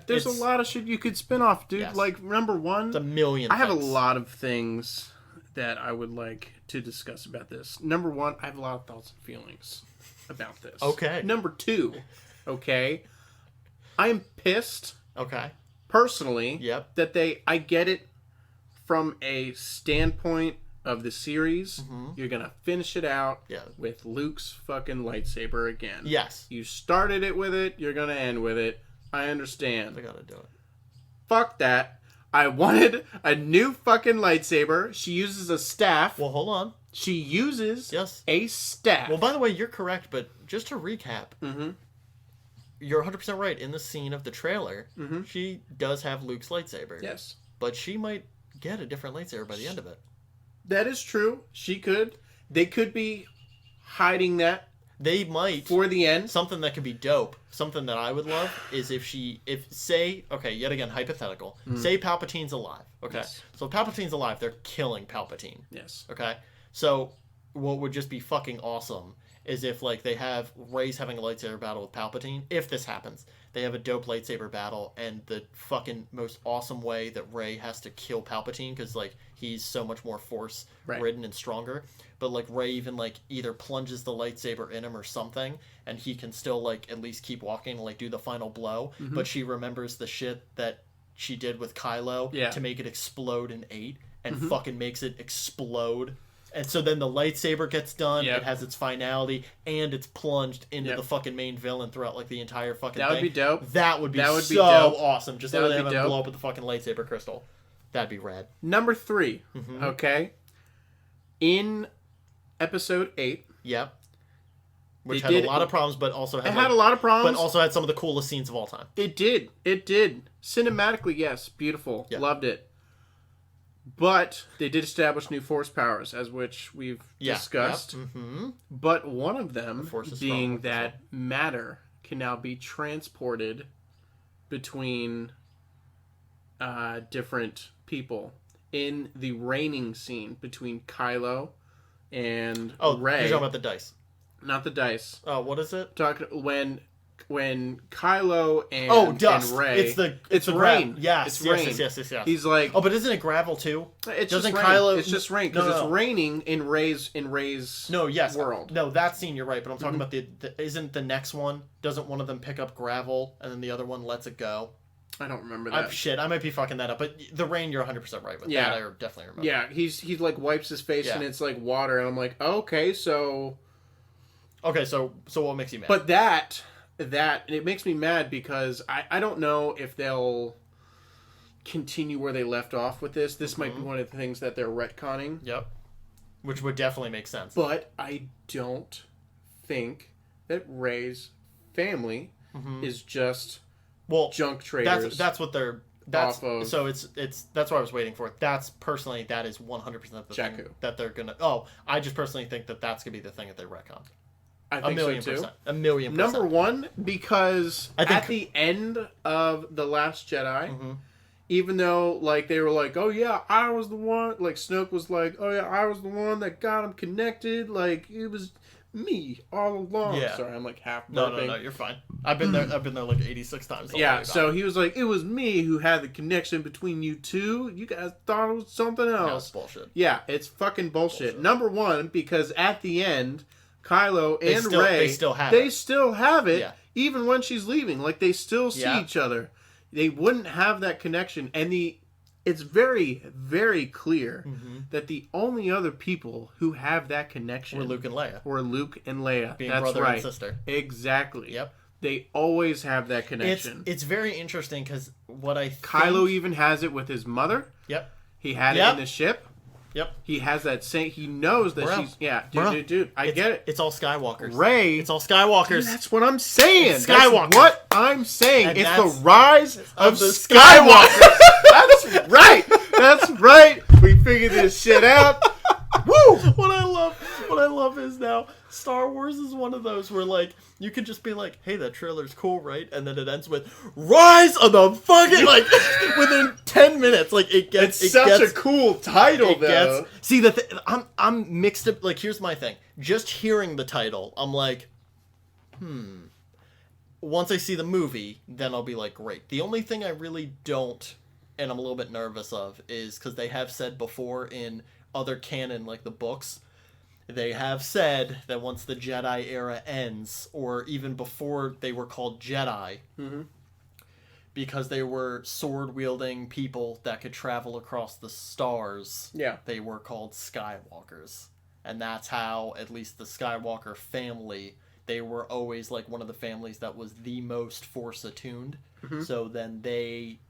There's a lot of shit you could spin off, dude. Yes. Like, number one, It's a million I have a things. lot of things that I would like to discuss about this. Number one, I have a lot of thoughts and feelings about this. Okay. Number two, I am pissed. Okay. Personally, Yep. that I get it from a standpoint of the series. You're gonna finish it out with Luke's fucking lightsaber again. Yes. You started it with it, you're gonna end with it. I understand. I gotta do it. Fuck that. I wanted a new fucking lightsaber. She uses a staff. Well, hold on. She uses Yes. a staff. Well, by the way, you're correct, but just to recap, you're 100% right. In the scene of the trailer, she does have Luke's lightsaber. Yes. But she might get a different lightsaber by the end of it. That is true. She could. They could be hiding that They might. for the end. Something that could be dope, something that I would love, is say, okay, yet again, hypothetical, say Palpatine's alive, okay? Yes. So if Palpatine's alive, they're killing Palpatine, Yes. okay? So what would just be fucking awesome is if, like, they have Rey's having a lightsaber battle with Palpatine, if this happens, they have a dope lightsaber battle, and the fucking most awesome way that Rey has to kill Palpatine, because, like, he's so much more force-ridden and stronger, but, like, Rey even, like, either plunges the lightsaber in him or something, and he can still, like, at least keep walking and, like, do the final blow, but she remembers the shit that she did with Kylo to make it explode in 8, and fucking makes it explode. And so then the lightsaber gets done, it has its finality, and it's plunged into the fucking main villain throughout, like, the entire fucking thing. That would be dope. That would be so dope. awesome. Just That let would them be dope. blow up with the fucking lightsaber crystal. That'd be rad. Number 3, okay? In episode 8. Yep. Which They had a lot of problems, but also had a lot of problems. but also had some of the coolest scenes of all time. It did. Cinematically, yes. Beautiful. Yeah. Loved it. But they did establish new force powers, as which we've discussed. Yep. Mm-hmm. But one of them Force is being strong, that matter can now be transported between different people. In the raining scene between Kylo and Rey. You're talking about the dice. Not the dice. Oh, what is it? When Kylo and dust. and Rey, It's the rain. Yes, It's rain. Yes. He's like, Oh, but isn't it gravel too? it's doesn't just rain. Kylo- It's just rain because No. it's raining in Rey's world. No, that scene you're right, but I'm talking about isn't the next one? Doesn't one of them pick up gravel and then the other one lets it go? I don't remember that. Shit, I might be fucking that up, but the rain, you're 100% right with that. I definitely remember. Yeah, he's like wipes his face and it's like water, and I'm like, okay, so what makes you mad? But that it makes me mad because I don't know if they'll continue where they left off with this. This might be one of the things that they're retconning. Yep. Which would definitely make sense. But I don't think that Rey's family is just junk traders. That's what they're. So it's that's what I was waiting for. That is 100% the thing that they're gonna. Oh, I just personally think that that's gonna be the thing that they retcon. I think so too. A million %. Number one, because at the end of The Last Jedi, even though like they were like, oh yeah, I was the one. Like Snoke was like, oh yeah, I was the one that got him connected. Like it was me all along. Yeah. Sorry, I'm like half burping. No, you're fine. I've been there like 86 times. Yeah, so he was like, it was me who had the connection between you two. You guys thought it was something else. That's bullshit. Yeah, it's fucking bullshit. Number one, because at the end, Kylo and Rey, they still have it, even when she's leaving. Like, they still see each other. They wouldn't have that connection. And it's very, very clear that the only other people who have that connection were Luke and Leia. Being That's brother right. and sister. Exactly. Yep. They always have that connection. It's very interesting because Kylo even has it with his mother. Yep. He had it in the ship. Yep. He has that same. He knows that she's. Yeah, dude. I get it. It's all Skywalkers. Rey. It's all Skywalkers. Dude, that's what I'm saying. It's Skywalker. That's what I'm saying. And it's the rise of the Skywalker. That's right. That's right. We figured this shit out. Woo! What I love is now Star Wars is one of those where like you can just be like, hey, that trailer's cool, right? And then it ends with Rise of the fucking like within 10 minutes. Like it's such a cool title though. See I'm mixed up. Like here's my thing. Just hearing the title, I'm like, once I see the movie, then I'll be like, great. The only thing I really don't, and I'm a little bit nervous of, is because they have said before in other canon, like the books, they have said that once the Jedi era ends, or even before they were called Jedi, because they were sword-wielding people that could travel across the stars, they were called Skywalkers. And that's how, at least the Skywalker family, they were always like one of the families that was the most Force-attuned. So then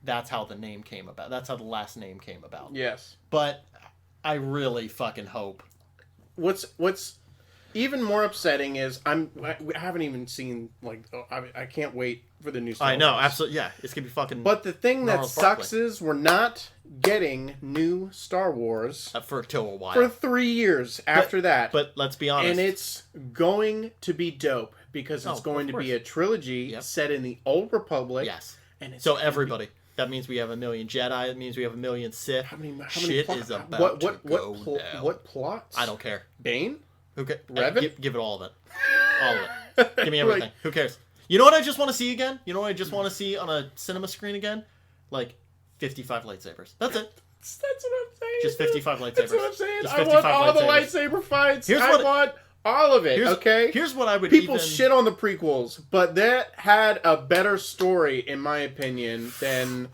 that's how the name came about. That's how the last name came about. Yes. But I really fucking hope. What's even more upsetting is I haven't even seen like I can't wait for the new Star Wars. I know, absolutely, yeah, it's gonna be fucking. But the thing that sucks is we're not getting new Star Wars for a while. For 3 years after that. But let's be honest, and it's going to be dope because it's going to be a trilogy set in the Old Republic. Yes, and so everybody. That means we have 1 million Jedi. It means we have 1 million Sith. How many shit is about to go down. What plots? I don't care. Bane? Who cares? Revan? Give it all of it. All of it. Give me everything. Who cares? You know what I just want to see again? You know what I just want to see on a cinema screen again? Like 55 lightsabers. That's it. That's what I'm saying. Just 55 lightsabers. That's what I'm saying. I want all the lightsaber fights. I want all of it, okay? Here's what I would People shit on the prequels, but that had a better story, in my opinion, than...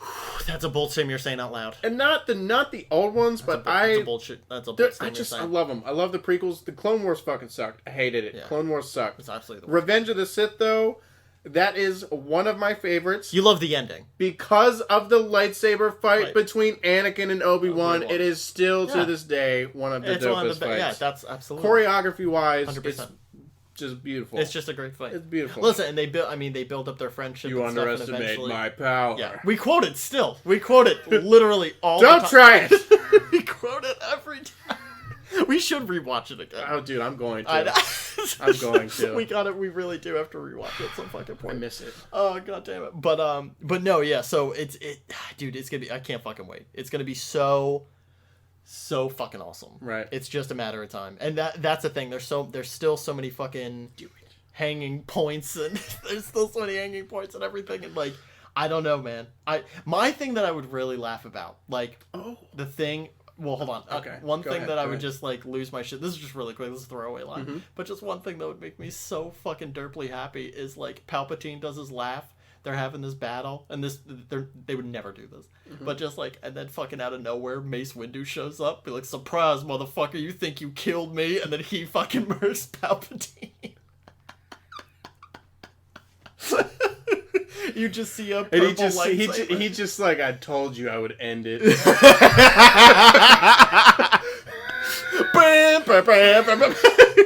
That's a bold statement you're saying out loud. And not the old ones, that's a bullshit. That's a bold statement I love them. I love the prequels. The Clone Wars fucking sucked. I hated it. Yeah. Clone Wars sucked. It's absolutely the worst. Revenge of the Sith, though, that is one of my favorites. You love the ending. Because of the lightsaber fight between Anakin and Obi-Wan, it is still, to this day, one of the dopest fights. Yeah, that's absolutely. Choreography-wise, 100%. It's just beautiful. It's just a great fight. It's beautiful. Listen, and they build up their friendship. You and underestimate stuff, and my power. Yeah, we quote it still. We quote it literally all the time. Don't try it! We quote it every time. We should rewatch it again. Oh, dude, I'm going to. I'm going to. We got it. We really do have to rewatch it at some fucking point. I miss it. Oh, god damn it. But no, yeah. So dude, it's gonna be. I can't fucking wait. It's gonna be so fucking awesome. Right. It's just a matter of time, and that's the thing. There's still so many fucking hanging points, and there's still so many hanging points and everything, and like I don't know, man. My thing that I would really laugh about, like the thing. Well, hold on. Okay. One thing that I would just like lose my shit. This is just really quick. This is a throwaway line. But just one thing that would make me so fucking derply happy is like Palpatine does his laugh. they're having this battle, and they would never do this, but just like, and then fucking out of nowhere, Mace Windu shows up, be like, surprise, motherfucker, you think you killed me, and then he fucking murders Palpatine. You just see a purple lightsaber. He just like, I told you I would end it.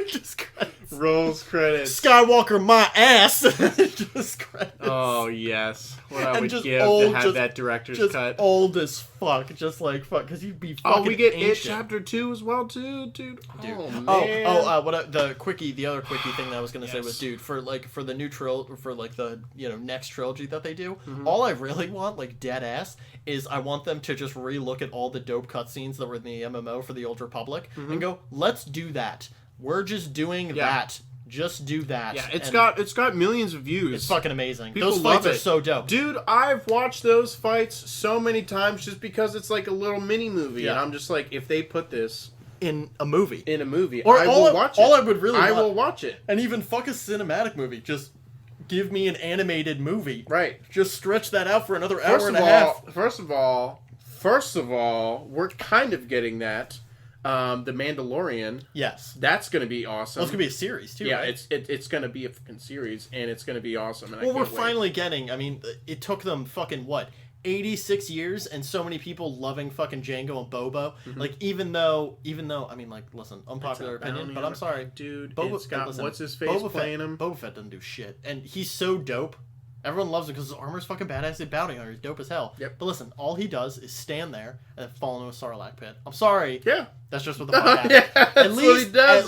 Just credits. Rolls credits. Skywalker my ass. Just credits. Oh yes, what I would give old, to have that director's cut. Old as fuck, just like fuck, because you'd be fucking. Oh, we get ancient. It Chapter 2 as well too, dude. Oh man. The other quickie thing that I was gonna say was, dude, for the new the next trilogy that they do, all I really want, like dead ass, is I want them to just re-look at all the dope cutscenes that were in the MMO for the Old Republic and go, let's do that. We're just doing that. Just do that. Yeah, it's got millions of views. It's fucking amazing. People those fights love are so dope. Dude, I've watched those fights so many times just because it's like a little mini movie. Yeah. And I'm just like, if they put this in a movie. I will watch it. All I would really I will watch it. And even fuck a cinematic movie. Just give me an animated movie. Right. Just stretch that out for another hour and a half. First of all, we're kind of getting that. The Mandalorian. Yes. That's going to be awesome. Well, it's going to be a series, too, yeah, right? it's going to be a fucking series, and it's going to be awesome. And we're finally getting, I mean, it took them fucking, 86 years, and so many people loving fucking Jango and Boba. Like, even though, I mean, like, listen, unpopular opinion, but I'm sorry. Dude, Boba, what's his face playing him? Boba Fett doesn't do shit. And he's so dope. Everyone loves him because his armor's fucking badass. He's bounty hunter. He's dope as hell. Yep. But listen, all he does is stand there and fall into a Sarlacc pit. I'm sorry. Yeah. That's just what the fuck happens. Yeah, that's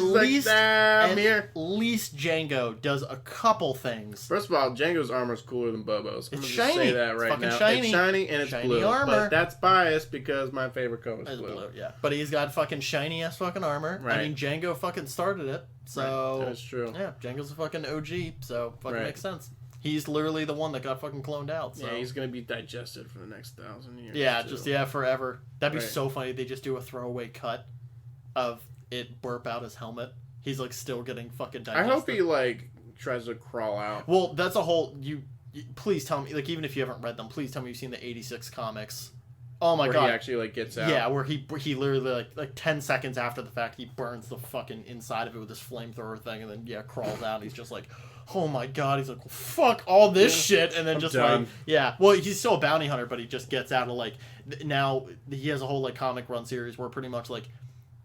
what he does. At here. least Jango does a couple things. First of all, Jango's armor's cooler than Bobo's. It's shiny. Say that right now. Shiny. It's shiny and it's shiny blue. Armor. But that's biased because my favorite color is blue. Yeah. But he's got fucking shiny ass fucking armor. Right. I mean, Jango fucking started it. So right. That's true. Yeah, Jango's a fucking OG. So fucking makes sense. He's literally the one that got fucking cloned out. So. Yeah, he's gonna be digested for the next 1,000 years. Yeah, forever. That'd be so funny. They just do a throwaway cut of it burp out his helmet. He's like still getting fucking digested. I hope he like tries to crawl out. Well, that's a whole. You please tell me, like, even if you haven't read them, please tell me you've seen the '86 comics. Oh my god! Where he actually like gets out. Yeah, where he literally like 10 seconds after the fact he burns the fucking inside of it with this flamethrower thing, and then crawls out. And he's just like, oh my god! He's like, well, fuck all this shit, and then just done. well, he's still a bounty hunter, but he just gets out of like now he has a whole like comic run series where pretty much like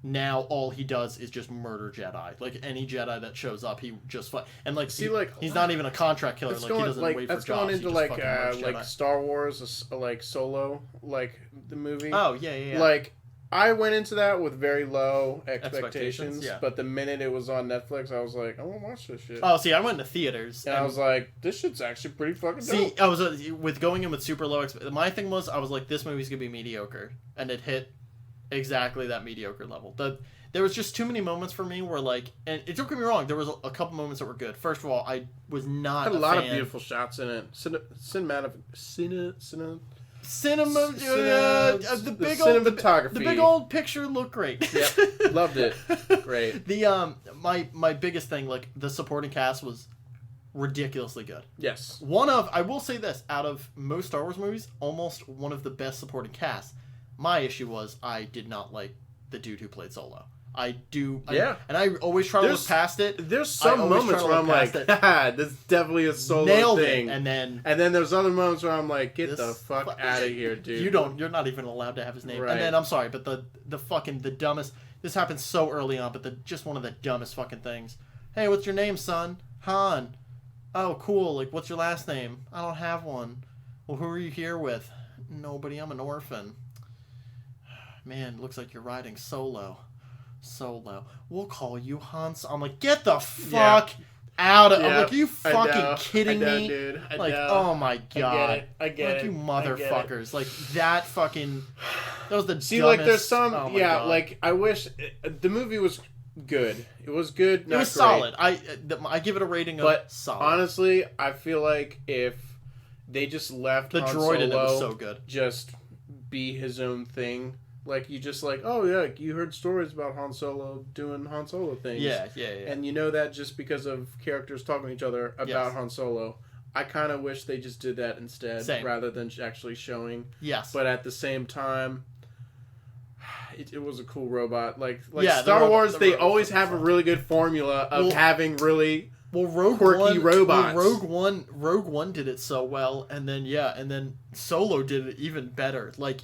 now all he does is just murder Jedi. Like any Jedi that shows up, he just and like he's not even a contract killer. Like he doesn't wait for jobs. That's going into like Star Wars, like Solo, like the movie. Oh yeah. Like I went into that with very low expectations, but the minute it was on Netflix, I was like, I want to watch this shit. Oh, see, I went to theaters, and I was like, this shit's actually pretty fucking dope. See, I was with going in with super low. My thing was, I was like, this movie's gonna be mediocre, and it hit exactly that mediocre level. There was just too many moments for me where like, and it don't get me wrong, there was a couple moments that were good. First of all, I was not had a lot of beautiful shots in it. The big old picture looked great. Yep, loved it. Great. My biggest thing, like the supporting cast was ridiculously good. Yes. I will say this, out of most Star Wars movies, almost one of the best supporting casts. My issue was I did not like the dude who played Solo. And I always try to look past it. There's some moments where I'm like, this is definitely a Solo Nailed thing. It. And then there's other moments where I'm like, get the fuck out of here, dude. You're not even allowed to have his name. Right. And then I'm sorry, but the dumbest. This happened so early on, but just one of the dumbest fucking things. Hey, what's your name, son? Han. Oh, cool. Like, what's your last name? I don't have one. Well, who are you here with? Nobody. I'm an orphan. Man, looks like you're riding solo. We'll call you Hans. I'm like, get the fuck out of. I'm like, are you fucking kidding me? Dude. Like, oh my god. I get it. You motherfuckers. Like that fucking. That was the See, dumbest. like, there's some. God. Like I wish the movie was good. It was good. Not it was great. solid. I give it a rating of solid. Honestly, I feel like if they just left the Han droid in it was Solo so good. Just be his own thing. Like, you just like, oh yeah, you heard stories about Han Solo doing Han Solo things. Yeah. And you know that just because of characters talking to each other about Han Solo. I kind of wish they just did that instead, rather than actually showing. Yes. But at the same time, it was a cool robot. Like yeah, Star Wars, they always have a really good formula of having really quirky robots. Rogue One did it so well, and then Solo did it even better. Like,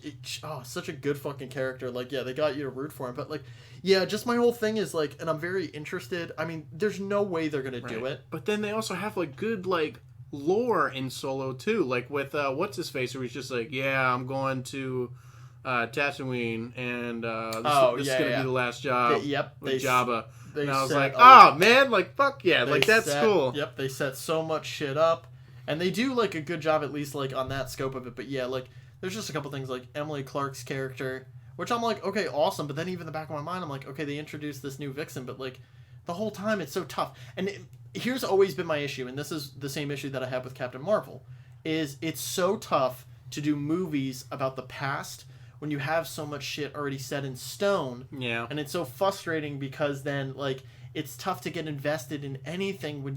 such a good fucking character. Like, yeah, they got you to root for him, but like, yeah, just my whole thing is like, and I'm very interested. I mean, there's no way they're gonna do it. But then they also have like good like lore in Solo too, like with what's his face, where he's just like, yeah, I'm going to Tatooine, and this is gonna be the last job. With Jabba. And I was like, man, like, fuck yeah, like, that's cool. Yep, they set so much shit up. And they do, like, a good job, at least, like, on that scope of it. But, yeah, like, there's just a couple things, like, Emily Clark's character, which I'm like, okay, awesome. But then even in the back of my mind, I'm like, okay, they introduced this new Vixen. But, like, the whole time, it's so tough. And here's always been my issue, and this is the same issue that I have with Captain Marvel, is it's so tough to do movies about the past when you have so much shit already set in stone. Yeah. And it's so frustrating because then, like, it's tough to get invested in anything when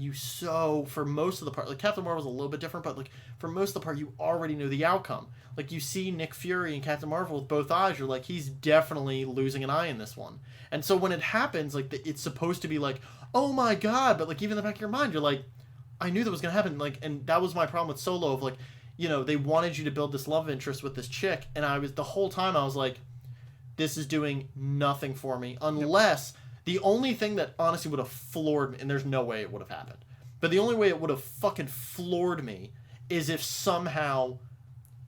for most of the part, like, Captain Marvel's a little bit different, but, like, for most of the part, you already know the outcome. Like, you see Nick Fury and Captain Marvel with both eyes, you're like, he's definitely losing an eye in this one. And so when it happens, like, it's supposed to be like, oh my god, but, like, even in the back of your mind, you're like, I knew that was going to happen. Like, and that was my problem with Solo, of, like, you know, they wanted you to build this love interest with this chick, and the whole time I was like, this is doing nothing for me, unless the only thing that honestly would have floored me, and there's no way it would have happened, but the only way it would have fucking floored me is if somehow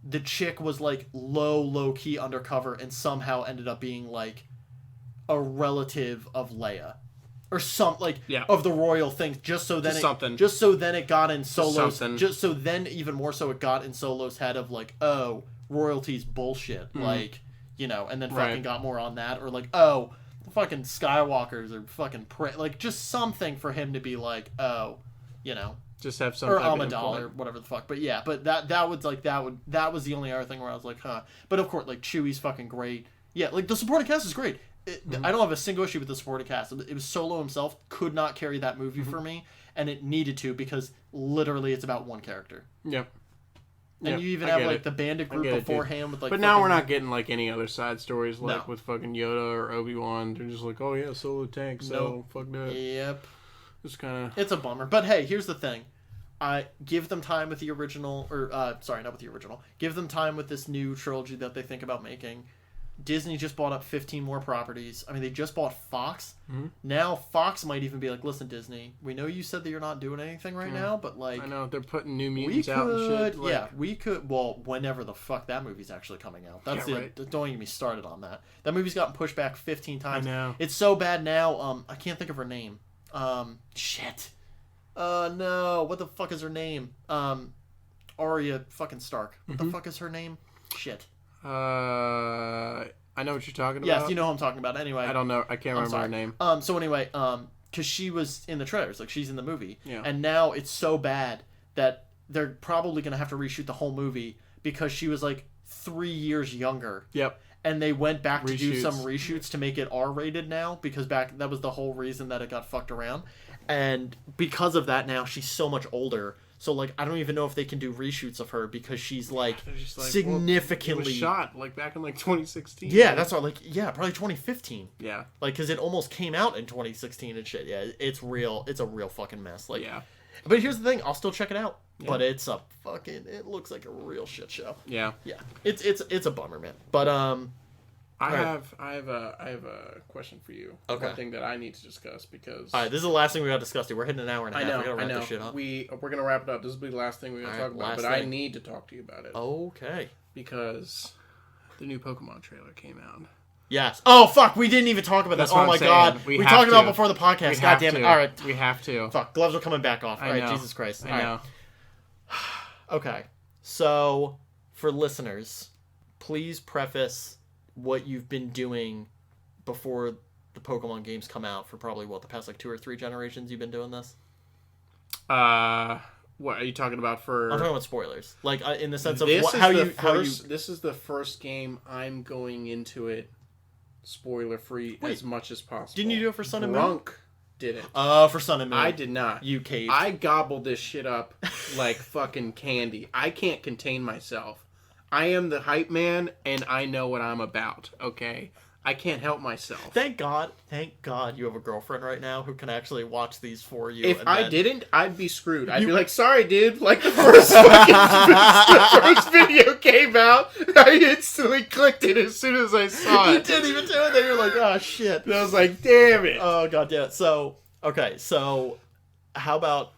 the chick was like low key undercover and somehow ended up being like a relative of Leia. Or of the royal thing, just so then it got in Solo's, just so then even more so it got in Solo's head of like, oh, royalty's bullshit, like, you know, and then fucking got more on that, or like, oh, fucking Skywalkers are fucking like, just something for him to be like, oh, you know, just have some or Amidala or whatever the fuck. But yeah, but that was the only other thing where I was like, huh. But of course, like, Chewie's fucking great. Yeah, like, the supporting cast is great. I don't have a single issue with the supporting cast. It was Solo himself could not carry that movie for me, and it needed to, because literally it's about one character. Yep. And you even have like the bandit group beforehand with like. But now we're not getting like any other side stories like with fucking Yoda or Obi-Wan. They're just like, oh yeah, Solo tank, so fuck that. Yep. It's kind of. It's a bummer, but hey, here's the thing. I give them time with the original, or sorry, not with the original. Give them time with this new trilogy that they think about making. Disney just bought up 15 more properties. I mean, they just bought Fox. Mm-hmm. Now Fox might even be like, listen, Disney, we know you said that you're not doing anything right now, but like... I know, they're putting New Mutants out and shit. Like... Yeah, we could... Well, whenever the fuck that movie's actually coming out. That's right. Don't even get me started on that. That movie's gotten pushed back 15 times. I know. It's so bad now, I can't think of her name. Shit. No, what the fuck is her name? Arya fucking Stark. What the fuck is her name? Shit. I know what you're talking about. Yes, you know who I'm talking about. Anyway, I don't know. I can't remember her name. So anyway, because she was in the trailers, like, she's in the movie, yeah. And now it's so bad that they're probably gonna have to reshoot the whole movie because she was like 3 years younger. Yep. And they went back to do some reshoots to make it R-rated now, because that was the whole reason that it got fucked around, and because of that now she's so much older. So, like, I don't even know if they can do reshoots of her because she's, like significantly... Well, it was shot, like, back in, like, 2016. Yeah, that's all, like, yeah, probably 2015. Yeah. Like, because it almost came out in 2016 and shit. Yeah, it's real. It's a real fucking mess. Like, yeah. But here's the thing. I'll still check it out. Yeah. But it's a fucking... It looks like a real shit show. Yeah. Yeah. It's a bummer, man. But, I have a question for you. Okay. One thing that I need to discuss, because... All right, this is the last thing we got to discuss. We're hitting an hour and a half. We got to wrap this shit up. We're going to wrap it up. This will be the last thing we're going to talk about, but I need to talk to you about it. Okay. Because the new Pokemon trailer came out. Yes. Oh, fuck. We didn't even talk about that. Oh, my God. We talked about it before the podcast. God damn it. All right. We have to. Fuck. Gloves are coming back off. All right. Jesus Christ. I know. Okay. So, for listeners, please preface what you've been doing before the Pokemon games come out for probably, the past, like, 2 or 3 generations you've been doing this? What are you talking about for... I'm talking about spoilers. Like, in the sense of how you... This is the first game I'm going into it spoiler-free as much as possible. Didn't you do it for Sun and Moon? didn't. For Sun and Moon. I did not. You caved. I gobbled this shit up like fucking candy. I can't contain myself. I am the hype man, and I know what I'm about, okay? I can't help myself. Thank God you have a girlfriend right now who can actually watch these for you. If and I then... didn't, I'd be screwed. I'd be like, sorry, dude. Like, the first video came out, I instantly clicked it as soon as I saw it. You didn't even do it, then you're like, oh, shit. And I was like, damn it. Oh, God damn it. So, okay, so how about...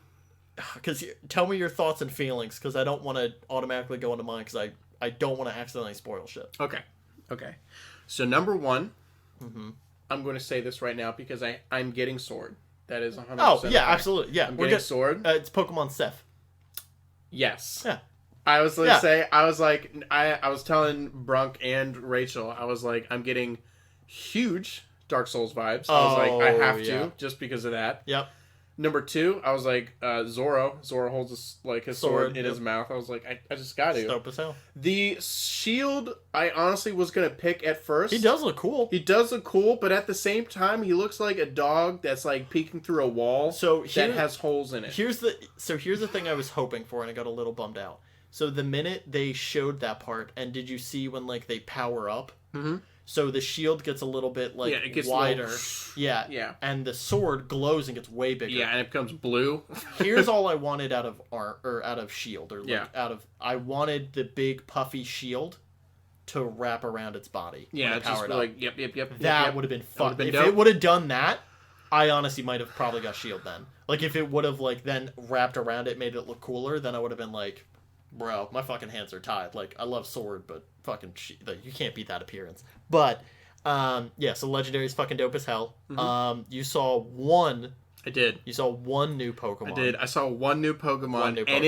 Because tell me your thoughts and feelings, because I don't want to automatically go into mine, because I don't want to accidentally spoil shit. Okay. So number one, I'm going to say this right now because I'm getting Sword. That is 100%. Oh, yeah, absolutely. Yeah, I'm getting Sword. It's Pokemon Seth. Yes. Yeah. I was going to say, I was telling Brunk and Rachel, I was like, I'm getting huge Dark Souls vibes. I was like, I have to, just because of that. Yep. Number two, I was like, Zoro. Zoro holds his sword in his mouth. I was like, I just got to. Dope as hell. The shield, I honestly was going to pick at first. He does look cool. But at the same time, he looks like a dog that's like peeking through a wall that has holes in it. Here's the thing I was hoping for, and I got a little bummed out. So the minute they showed that part, and did you see when like they power up? Mm-hmm. So the shield gets a little bit like it gets wider. Yeah. And the sword glows and gets way bigger. Yeah, and it becomes blue. Here's all I wanted out of out of shield, or like I wanted the big puffy shield to wrap around its body. Yeah, it's just like yep. That would have been fun. If dope. It would have done that, I honestly might have probably got shield then. Like if it would have like then wrapped around it, made it look cooler, then I would have been like, bro, my fucking hands are tied. Like, I love sword, but fucking like, you can't beat that appearance. But, so Legendary is fucking dope as hell. Mm-hmm. You saw one... I did. You saw one new Pokemon. I did. I saw one new Pokemon, and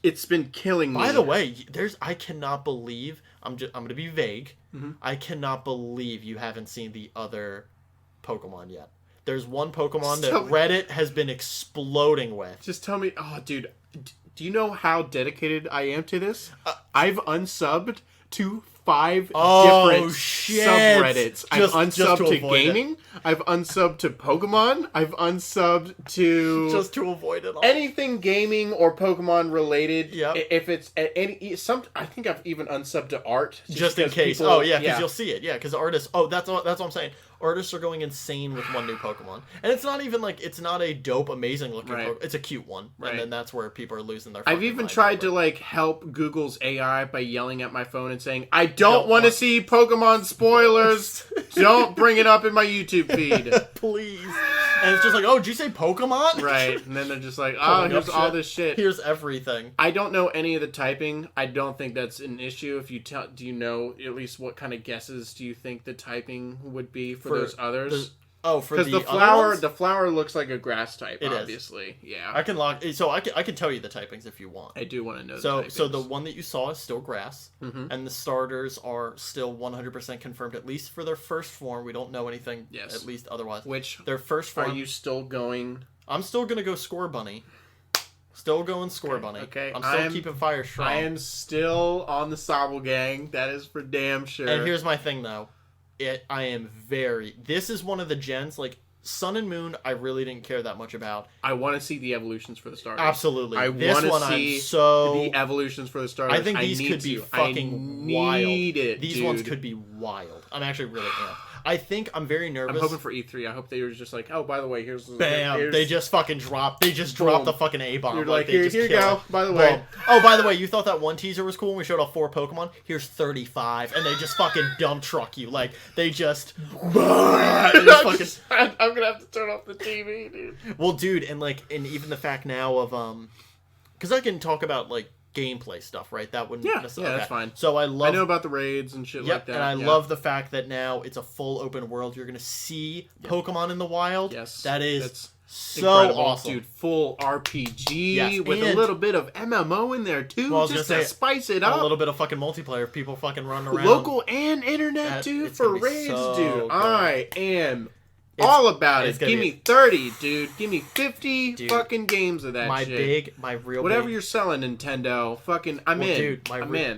it's been killing me. By the way, I cannot believe... I'm going to be vague. Mm-hmm. I cannot believe you haven't seen the other Pokemon yet. There's one Pokemon that Reddit has been exploding with. Just tell me... Oh, dude... Do you know how dedicated I am to this? I've unsubbed to 5 different subreddits. I've unsubbed to gaming. I've unsubbed to Pokemon. I've unsubbed to... Just to avoid it all. Anything gaming or Pokemon related. Yep. If it's I think I've even unsubbed to art. Just in case. Because you'll see it. Yeah, because artists... Oh, that's what I'm saying. Artists are going insane with one new Pokemon. And it's not even like, it's not a dope, amazing looking Pokemon. It's a cute one. Right. And then that's where people are losing their I've even tried to like help Google's AI by yelling at my phone and saying, I don't want to see Pokemon spoilers. Don't bring it up in my YouTube feed. Please. And it's just like, oh, did you say Pokemon? Right. And then they're just like, oh, here's all this shit. Here's everything. I don't know any of the typing. I don't think that's an issue. If you do you know at least what kind of guesses do you think the typing would be for those others? Because the flower looks like a grass type. It obviously. Is. Yeah. I can tell you the typings if you want. I do want to know. So the one that you saw is still grass, and the starters are still 100% confirmed, at least for their first form. We don't know anything. Yes. At least otherwise. Which their first form? Are you still going? I'm still gonna go Score Bunny. Still going Score Bunny. Okay. I'm still keeping fire strong. I am still on the Sobble gang. That is for damn sure. And here's my thing though. This is one of the gens, like, Sun and Moon, I really didn't care that much about. I want to see the evolutions for the starters. Absolutely. I want to see the evolutions for the starters. I think these could be fucking wild. These ones dude. could be wild. I'm actually really amped. I think I'm very nervous. I'm hoping for E3. I hope they were just like, oh, by the way, here's... Bam! They just fucking dropped. They just dropped the fucking A-bomb. You're like here you go, by the way. Oh, by the way, you thought that one teaser was cool when we showed off 4 Pokemon? Here's 35. And they just fucking dump truck you. Like, they just... I'm gonna have to turn off the TV, dude. Well, dude, and even the fact now of... Because I can talk about, like, gameplay stuff, right? That wouldn't necessarily... Yeah, that's fine. So I know about the raids and shit like that. And I love the fact that now it's a full open world. You're going to see Pokemon in the wild. Yes. That's so incredible. Awesome. Dude, full RPG with a little bit of MMO in there, too. Well, just to spice it up. A little bit of fucking multiplayer. People fucking running around. Local and internet, dude, for raids, dude. I am all about it. Give me 30, dude. Give me 50 dude, fucking games of that shit. Whatever you're selling, Nintendo. Fucking, I'm in. Dude,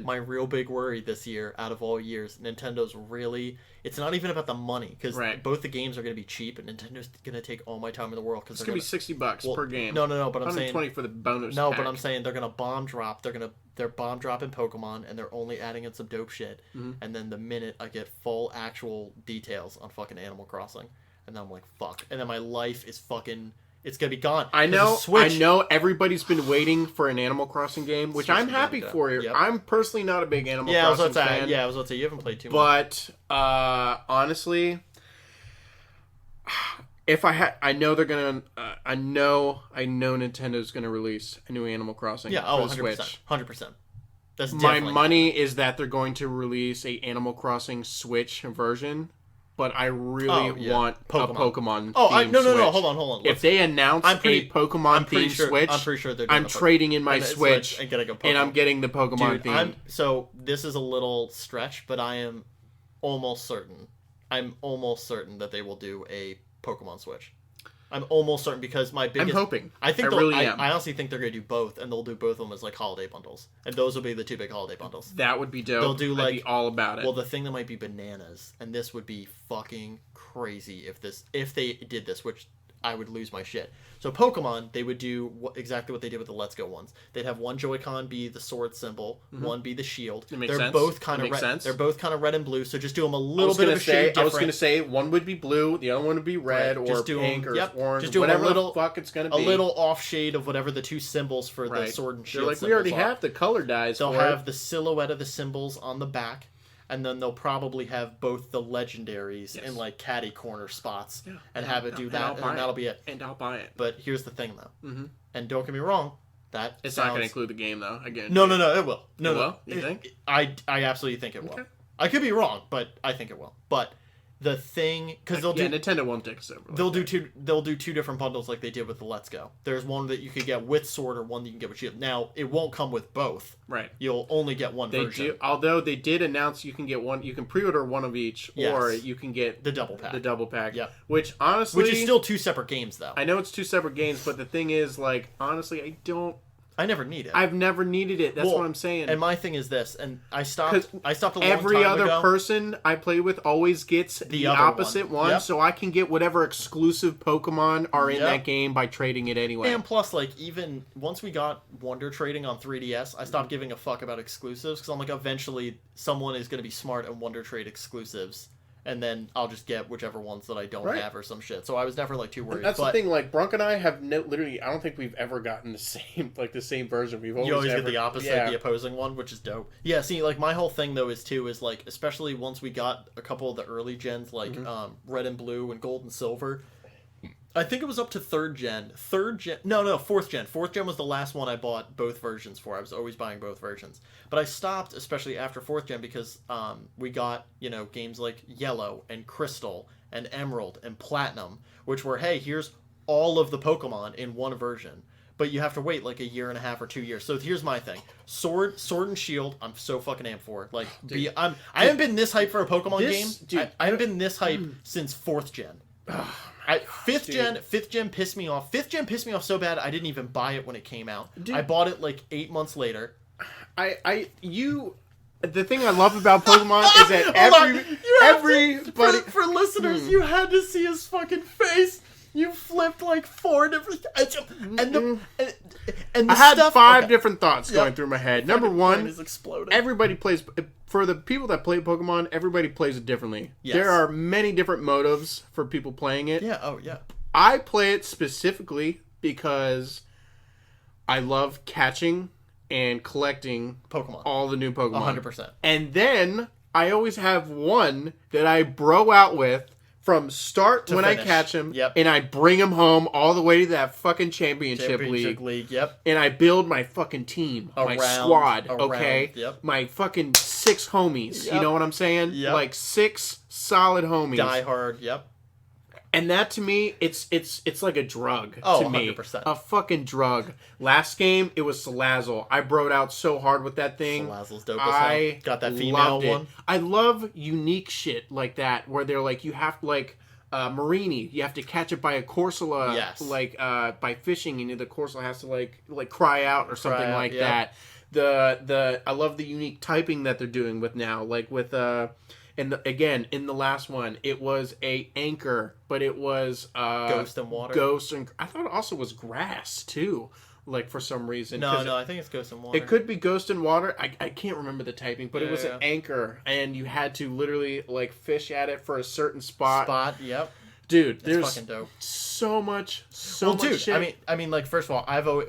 my real big worry this year, out of all years, Nintendo's really... It's not even about the money, because both the games are going to be cheap, and Nintendo's going to take all my time in the world. It's going to be $60 per game. No, but I'm saying... $120 for the bonus No, pack. but I'm saying they're going to bomb drop. They're bomb dropping Pokemon, and they're only adding in some dope shit. Mm-hmm. And then the minute I get full actual details on fucking Animal Crossing, and then I'm like, fuck. And then my life is fucking... It's going to be gone. I know everybody's been waiting for an Animal Crossing game, which I'm happy for. Yep. I'm personally not a big Animal Crossing fan. Yeah, I was about to say, you haven't played too much. But, honestly, if I know they're going to, I know Nintendo's going to release a new Animal Crossing for the 100%, Switch. 100%. That's my money is that they're going to release a Animal Crossing Switch version. But I really want Pokemon. No, hold on. If they announce a Pokemon themed Switch, I'm pretty sure they're doing trading in my Switch and I'm getting the Pokemon theme. So this is a little stretch, but I am almost certain. I'm almost certain that they will do a Pokemon Switch. I'm almost certain, because my biggest... I'm hoping. I honestly think they're going to do both, and they'll do both of them as like holiday bundles. And those will be the two big holiday bundles. That would be dope. They'll do I'd be all about it. Well, the thing that might be bananas, and this would be fucking crazy if they did this, which I would lose my shit. So Pokemon, they would do exactly what they did with the Let's Go ones. They'd have one Joy-Con be the sword symbol, one be the shield. They're both kind of red. They're both kind of red and blue. So just do them a little bit of a shade different. I was going to say one would be blue, the other one would be red or pink or orange. Just do whatever the fuck it's going to be. A little off shade of whatever the two symbols for the sword and shield. They're like, we already have the color dyes. They'll have the silhouette of the symbols on the back. And then they'll probably have both the legendaries in like caddy corner spots and have it do that, and that'll be it. And I'll buy it. But here's the thing, though. Mm-hmm. And don't get me wrong, it's not going to include the game, though. Again. No, it will. No. You think? I absolutely think it will. I could be wrong, but I think it will. But the thing, because Nintendo won't take us over. They'll do two different bundles like they did with the Let's Go. There's one that you could get with sword, or one that you can get with shield. Now it won't come with both. Right. You'll only get one version. Although they did announce you can get one. You can pre-order one of each, or you can get the double pack. Yeah. Which honestly, is still two separate games, though. I know it's two separate games, but the thing is, like, honestly, I never need it. I've never needed it. That's what I'm saying. And my thing is this, and I stopped a long time ago. Every other person I play with always gets the opposite one, so I can get whatever exclusive Pokemon are in that game by trading it anyway. And plus, like, even once we got Wonder Trading on 3DS, I stopped giving a fuck about exclusives, because I'm like, eventually someone is going to be smart and Wonder Trade exclusives. And then I'll just get whichever ones that I don't have or some shit. So I was never like too worried. That's the thing. Like Brunk and I have literally, I don't think we've ever gotten the same version. You always get the opposite, the opposing one, which is dope. Yeah. See, like my whole thing though is like, especially once we got a couple of the early gens, like Red and Blue and Gold and Silver. I think it was up to fourth gen. Fourth gen was the last one I bought both versions for. I was always buying both versions. But I stopped, especially after fourth gen, because we got, games like Yellow and Crystal and Emerald and Platinum, which were, hey, here's all of the Pokemon in one version. But you have to wait like a year and a half or 2 years. So here's my thing. Sword and Shield, I'm so fucking amped for. Like, I haven't been this hyped for a Pokemon game. Dude, I haven't been this hyped since fourth gen. Fifth gen pissed me off. Fifth gen pissed me off so bad I didn't even buy it when it came out. Dude. I bought it like 8 months later. The thing I love about Pokemon is that everybody for listeners, you had to see his fucking face. You flipped like 4 different and I had 5 different thoughts going through my head. Number one, everybody plays. For the people that play Pokemon, everybody plays it differently. Yes. There are many different motives for people playing it. Yeah, oh yeah. I play it specifically because I love catching and collecting Pokemon. All the new Pokemon. 100%. And then I always have one that I bro out with from start to when finish. I catch him, and I bring him home all the way to that fucking championship league. Yep. And I build my fucking team, my squad, okay? Yep. My fucking 6 homies, you know what I'm saying? Yep. Like 6 solid homies. Die hard, yep. And that to me, it's like a drug to me. 100%. A fucking drug. Last game, it was Salazzle. I broed out so hard with that thing. Salazzle's dope as hell. Got that female one. I love unique shit like that, where they're like, you have to like, Marini, you have to catch it by a Corsola. Yes. Like by fishing, the Corsola has to like cry out or something out, that. I love the unique typing that they're doing with now, like with again in the last one it was a anchor, but it was ghost and water. Ghost and I thought it also was grass too. Like for some reason. No, I think it's ghost and water. It could be ghost and water. I can't remember the typing, but it was an anchor, and you had to literally like fish at it for a certain spot. Yep. Dude, there's fucking dope. So much shit. I mean, like first of all, I've always,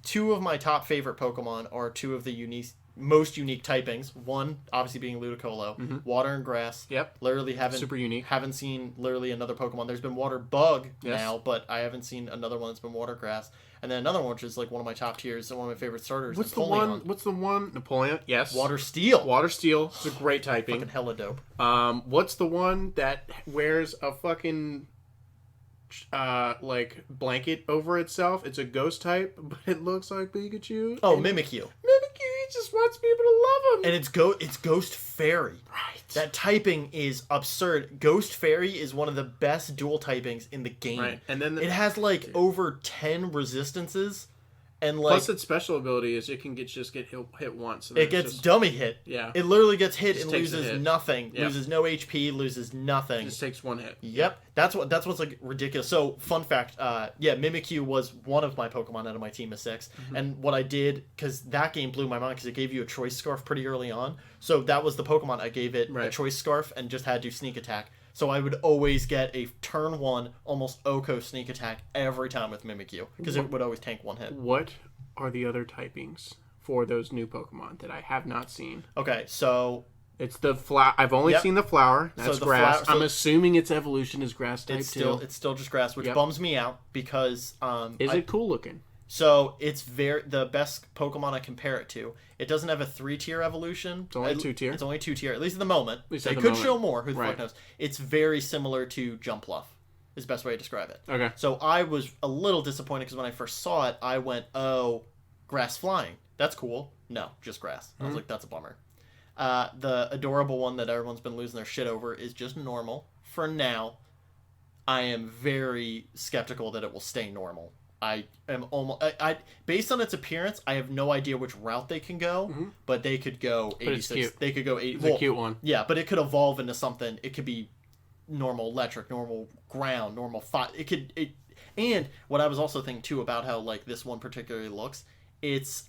two of my top favorite Pokemon are two of the most unique typings. One, obviously, being Ludicolo, water and grass. Yep. Literally super unique. Haven't seen literally another Pokemon. There's been water bug now, but I haven't seen another one that's been water grass. And then another one, which is like one of my top tiers and one of my favorite starters. What's Napoleon. the one? Napoleon. Yes. Water Steel. Water Steel. It's a great typing. Fucking hella dope. What's the one that wears a fucking like blanket over itself? It's a ghost type, but it looks like Pikachu. Oh, Mimikyu. He just wants people to love him. And it's Ghost Fairy. Right. That typing is absurd. Ghost Fairy is one of the best dual typings in the game. Right. And then it has like over 10 resistances. And like, plus its special ability is it can get hit once. So it gets dummy hit. Yeah. It literally gets hit and takes loses nothing. Yep. Loses no HP, loses nothing. It just takes one hit. Yep. That's what's like ridiculous. So fun fact, Mimikyu was one of my Pokemon out of my team of 6. Mm-hmm. And what I did, because that game blew my mind because it gave you a choice scarf pretty early on. So that was the Pokemon. I gave it a choice scarf and just had to sneak attack. So I would always get a turn 1 almost Oko sneak attack every time with Mimikyu because it would always tank one hit. What are the other typings for those new Pokemon that I have not seen? Okay, so it's the flower. I've only seen the flower. That's so grass. I'm assuming its evolution is grass type too. It's still just grass, which bums me out because is it cool looking? So it's the best Pokemon I compare it to. It doesn't have a 3-tier evolution. It's only 2-tier. It's only 2-tier, at least at the moment. It could moment. show more. Who the fuck knows? It's very similar to Jumpluff. Is the best way to describe it. Okay. So I was a little disappointed because when I first saw it, I went, "Oh, grass flying. That's cool." No, just grass. I was like, "That's a bummer." The adorable one that everyone's been losing their shit over is just normal for now. I am very skeptical that it will stay normal. I am almost based on its appearance, I have no idea which route they can go, but they could go 86. But it's cute. They could go 80. It's a cute one. Yeah, but it could evolve into something. It could be normal electric, normal ground, normal fire. And what I was also thinking too about how like this one particularly looks, it's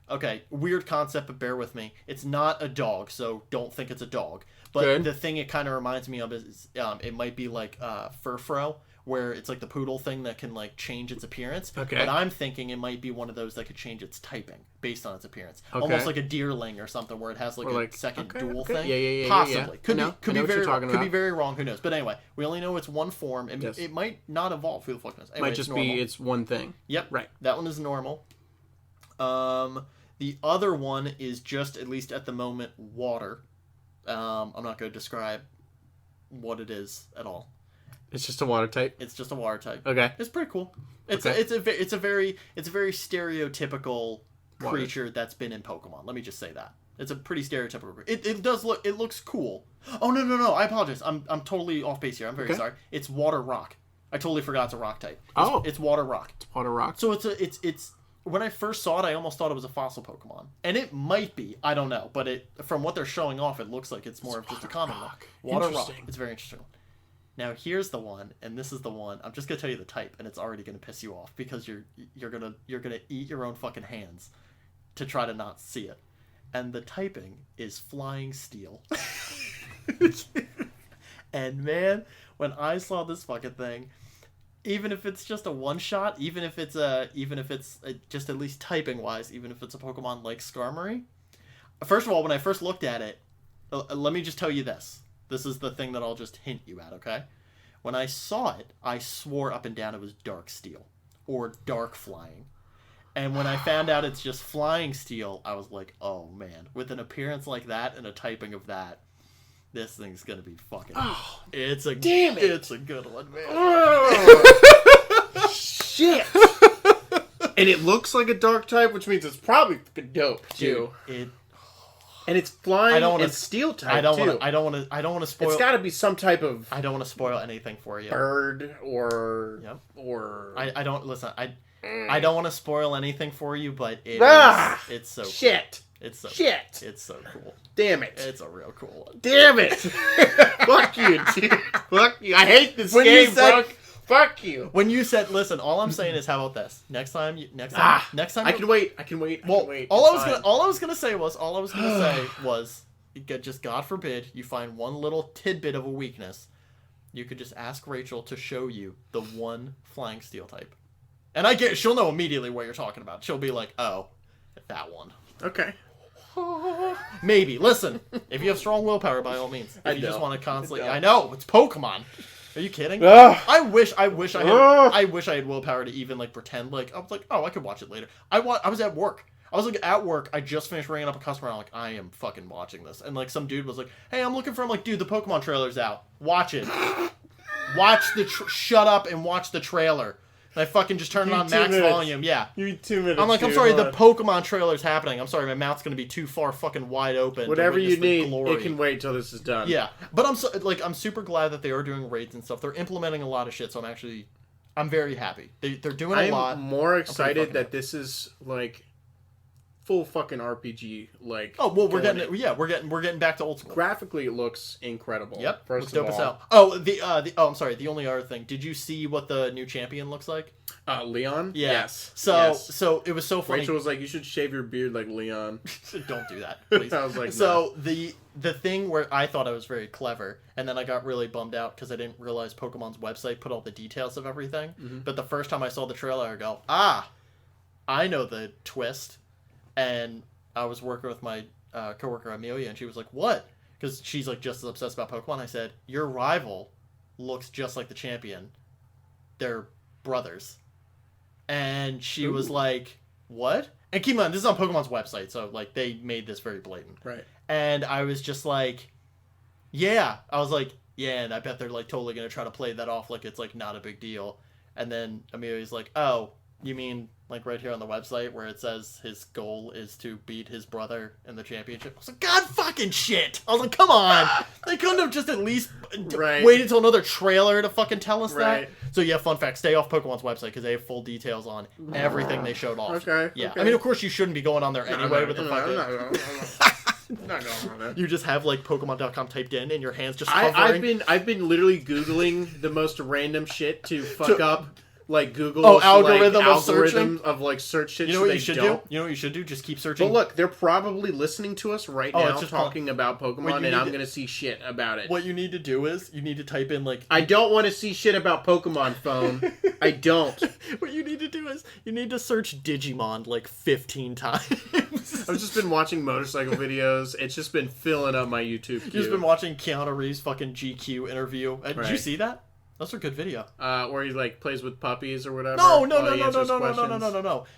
okay, weird concept, but bear with me. It's not a dog, so don't think it's a dog. But the thing it kind of reminds me of is it might be like Furfro, where it's like the poodle thing that can like change its appearance. Okay. But I'm thinking it might be one of those that could change its typing based on its appearance. Okay. Almost like a deerling or something where it has like a second dual thing. Yeah. Possibly. Yeah. Could be very wrong. Who knows? But anyway, we only know it's one form. And it might not evolve. Who the fuck knows? Anyway, might just be it's one thing. Yep. Right. That one is normal. The other one is just, at least at the moment, water. I'm not going to describe what it is at all. It's just a water type. It's just a water type. Okay. It's pretty cool. It's okay. It's a very stereotypical creature that's been in Pokemon. Let me just say that. It's a pretty stereotypical. It looks cool. Oh no! I apologize. I'm totally off base here. I'm very sorry. It's water rock. I totally forgot it's a rock type. It's water rock. It's water rock. So it's when I first saw it, I almost thought it was a fossil Pokemon, and it might be. I don't know, but from what they're showing off, it looks like it's more of just a common rock. Water rock. It's very interesting. Now here's the one, and this is the one. I'm just gonna tell you the type, and it's already gonna piss you off because you're gonna eat your own fucking hands to try to not see it. And the typing is Flying Steel. And man, when I saw this fucking thing, even if it's just a one shot, even if it's just at least typing wise, even if it's a Pokemon like Skarmory. First of all, when I first looked at it, let me just tell you this. This is the thing that I'll just hint you at, okay? When I saw it, I swore up and down it was Dark Steel or Dark Flying. And when I found out it's just Flying Steel, I was like, oh man, with an appearance like that and a typing of that, this thing's gonna be fucking. Oh, it's a damn it! It's a good one, man. Oh, shit! And it looks like a dark type, which means it's probably fucking dope too. Dude, And it's flying. I don't want and steel type. I don't too. want to spoil. It's got to be some type of. I don't want to spoil anything for you. Bird or. Yep. Or. I don't listen. I don't want to spoil anything for you, but it's so shit. Cool. It's so shit. It's so cool. Damn it. It's a real cool one. Damn it. Fuck you, dude. Fuck you. I hate this game, bro. Fuck you. When you said, listen, all I'm saying is, how about this? Next time. I can wait. Well, all I was gonna say was, just God forbid you find one little tidbit of a weakness, you could just ask Rachel to show you the one flying steel type, and she'll know immediately what you're talking about. She'll be like, oh, that one. Okay. Maybe. Listen, if you have strong willpower, by all means. If you just want to constantly, I know it's Pokemon. Are you kidding? I wish I had willpower to even like pretend like I was like, oh, I could watch it later. I was at work. I was like at work. I just finished ringing up a customer. I'm like, I am fucking watching this. And like some dude was like, hey, I'm looking for. I'm like, dude, the Pokemon trailer's out. Watch it. Shut up and watch the trailer. And I fucking just turned it on max volume. Yeah. You need 2 minutes. I'm like, I'm sorry, the Pokemon trailer's happening. I'm sorry, my mouth's gonna be too far fucking wide open. Whatever you need, it can wait till this is done. Yeah, but I'm super glad that they are doing raids and stuff. They're implementing a lot of shit, so I'm very happy. They're doing a lot. I'm more excited that this is like full fucking RPG. Like, oh well, we're getting back to old school. Graphically, it looks incredible. Yep, first dope of as all. hell. I'm sorry. The only other thing, did you see what the new champion looks like? Leon. Yeah. Yes. So it was so funny. Rachel was like, "You should shave your beard like Leon." Don't do that, please. I was like, so the thing where I thought I was very clever, and then I got really bummed out because I didn't realize Pokemon's website put all the details of everything. Mm-hmm. But the first time I saw the trailer, I go, I know the twist. And I was working with my coworker Amelia, and she was like, "What?" Because she's like just as obsessed about Pokemon. I said, "Your rival looks just like the champion. They're brothers." And she was like, "What?" And keep in mind, this is on Pokemon's website, so like they made this very blatant. Right. And I was just like, "Yeah." I was like, "Yeah," and I bet they're like totally gonna try to play that off like it's like not a big deal. And then Amelia's like, "Oh, you mean like right here on the website where it says his goal is to beat his brother in the championship?" I was like, God fucking shit. I was like, come on. They couldn't have just at least waited until another trailer to fucking tell us that. So yeah, fun fact, stay off Pokemon's website because they have full details on everything they showed off. Okay. Yeah. Okay. I mean, of course you shouldn't be going on there anyway with the fucking... Not going on it. You just have like Pokemon.com typed in and your hands just hovering. I've been literally Googling the most random shit to fuck up. Like Google's algorithm like, of searching of like search shit. You know what you should do? You know what you should do? Just keep searching. But look, they're probably listening to us right now, talking about Pokemon, and I'm gonna see shit about it. What you need to do is you need to type in like. I don't want to see shit about Pokemon phone. I don't. What you need to do is you need to search Digimon like 15 times. I've just been watching motorcycle videos. It's just been filling up my YouTube queue. You've just been watching Keanu Reeves' fucking GQ interview. Did you see that? That's a good video. Where he like plays with puppies or whatever. No.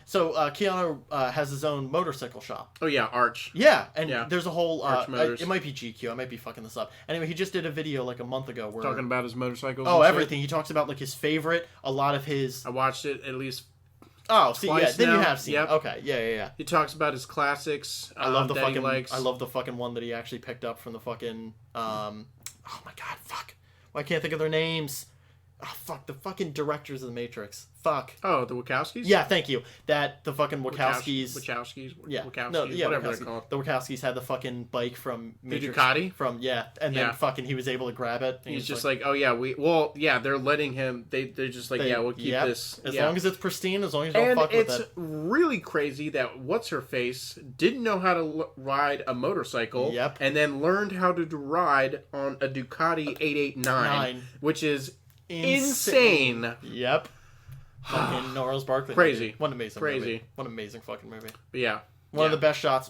So Keanu has his own motorcycle shop. Oh yeah, Arch. Yeah, and there's a whole. Arch it might be GQ. I might be fucking this up. Anyway, he just did a video like a month ago where talking about his motorcycles. Oh, everything. Shit. He talks about like his favorite. A lot of his. I watched it at least. Oh, see, yeah. Then now. You have seen. Yep. It. Okay, yeah. He talks about his classics. I love the fucking. I love the fucking one that he actually picked up from the fucking. Oh my god, fuck! Why can't I think of their names? Oh, fuck, the fucking directors of The Matrix. Fuck. Oh, the Wachowskis? Yeah, thank you. The fucking Wachowskis. Wachowskis? Yeah. Wachowskis, whatever they're called. The Wachowskis had the fucking bike from Matrix. The Ducati? Then fucking he was able to grab it. He's just like, oh yeah, they're letting him, they're just like, we'll keep this. As long as it's pristine, as long as you don't fuck with it. And it's really crazy that What's-Her-Face didn't know how to ride a motorcycle. Yep. And then learned how to ride on a Ducati 889, which is insane. Yep. Fucking Gnarls Barkley. Crazy. Movie. What an amazing movie. What an amazing fucking movie. But yeah. One of the best shots.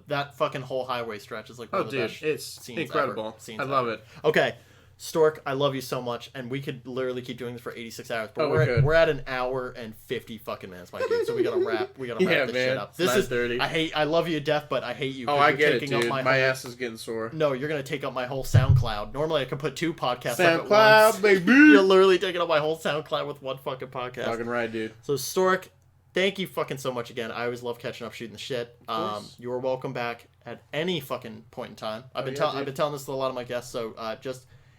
That fucking whole highway stretch is like one of the best it's scenes incredible. Ever. I love it. Okay. Stork, I love you so much, and we could literally keep doing this for 86 hours, but we're at an hour and 50 fucking minutes, my dude. So we gotta wrap. Wrap this shit up. This is 9:30. I love you to death, but I hate you. Oh, I get it, dude. My ass is getting sore. No, you're gonna take up my whole SoundCloud. Normally, I could put 2 podcasts SoundCloud, up at once. baby. You're literally taking up my whole SoundCloud with one fucking podcast. Fucking right, dude. So Stork, thank you fucking so much again. I always love catching up, shooting the shit. You're welcome back. at any fucking point in time. I've been telling this to a lot of my guests, so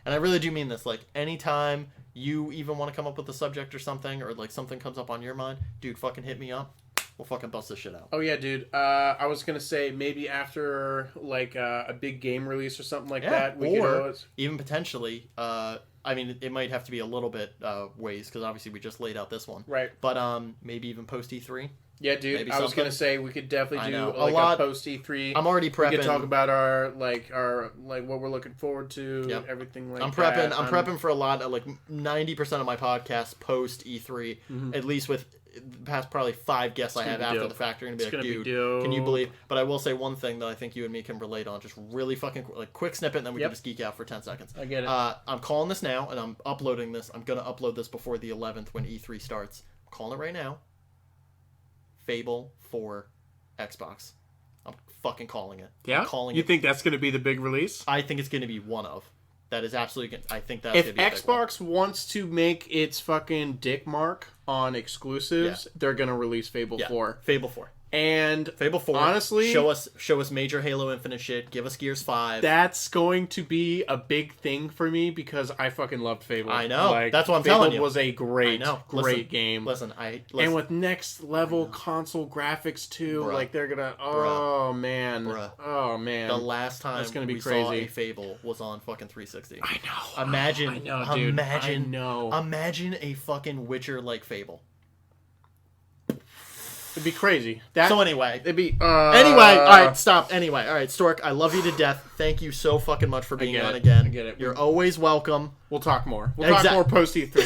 and I really do mean this, like, anytime you even want to come up with a subject or something, or like something comes up on your mind, dude, fucking hit me up. We'll fucking bust this shit out. Oh yeah, dude. I was gonna say maybe after like a big game release or something like that, we could even potentially. I mean, it might have to be a little bit ways, because obviously we just laid out this one, right? But maybe even post E3. Yeah, dude. Maybe I was gonna say we could definitely do like a post E3. I'm already prepping. We could talk about our what we're looking forward to, everything like that. I'm prepping for a lot of, like, 90% of my podcasts post E3, at least with the past probably 5 guests I have after the fact are gonna be like, dude, can you believe? But I will say one thing that I think you and me can relate on, just really fucking like quick snippet, and then we can just geek out for 10 seconds. I get it. I'm calling this now, and I'm uploading this. I'm gonna upload this before the 11th when E3 starts. I'm calling it right now. Fable 4 Xbox. I'm fucking calling it. Yeah? You think that's going to be the big release? I think it's going to be one of. That is absolutely... I think that's going to be If Xbox wants to make its fucking dick mark on exclusives, they're going to release Fable 4. Fable 4. And Fable 4, honestly, show us major Halo Infinite shit. Give us Gears 5. That's going to be a big thing for me because I fucking loved Fable. I know. Like, that's what I'm Fable telling you. Was a great game. Listen, and with next level console graphics too, like they're gonna. Oh man. The last time that's gonna be we crazy. saw a Fable was on fucking 360. I know. Imagine. I know, dude. Imagine a fucking Witcher like Fable. It'd be crazy. So anyway. It'd be... Anyway, alright, stop. Anyway, alright, Stork, I love you to death. Thank you so fucking much for being on again. I get it. You're always welcome. We'll talk more. We'll talk more post E3.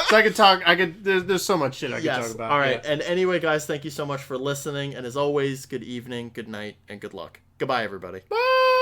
So I can talk... There's so much shit I can talk about. Alright, and anyway, guys, thank you so much for listening. And as always, good evening, good night, and good luck. Goodbye, everybody. Bye!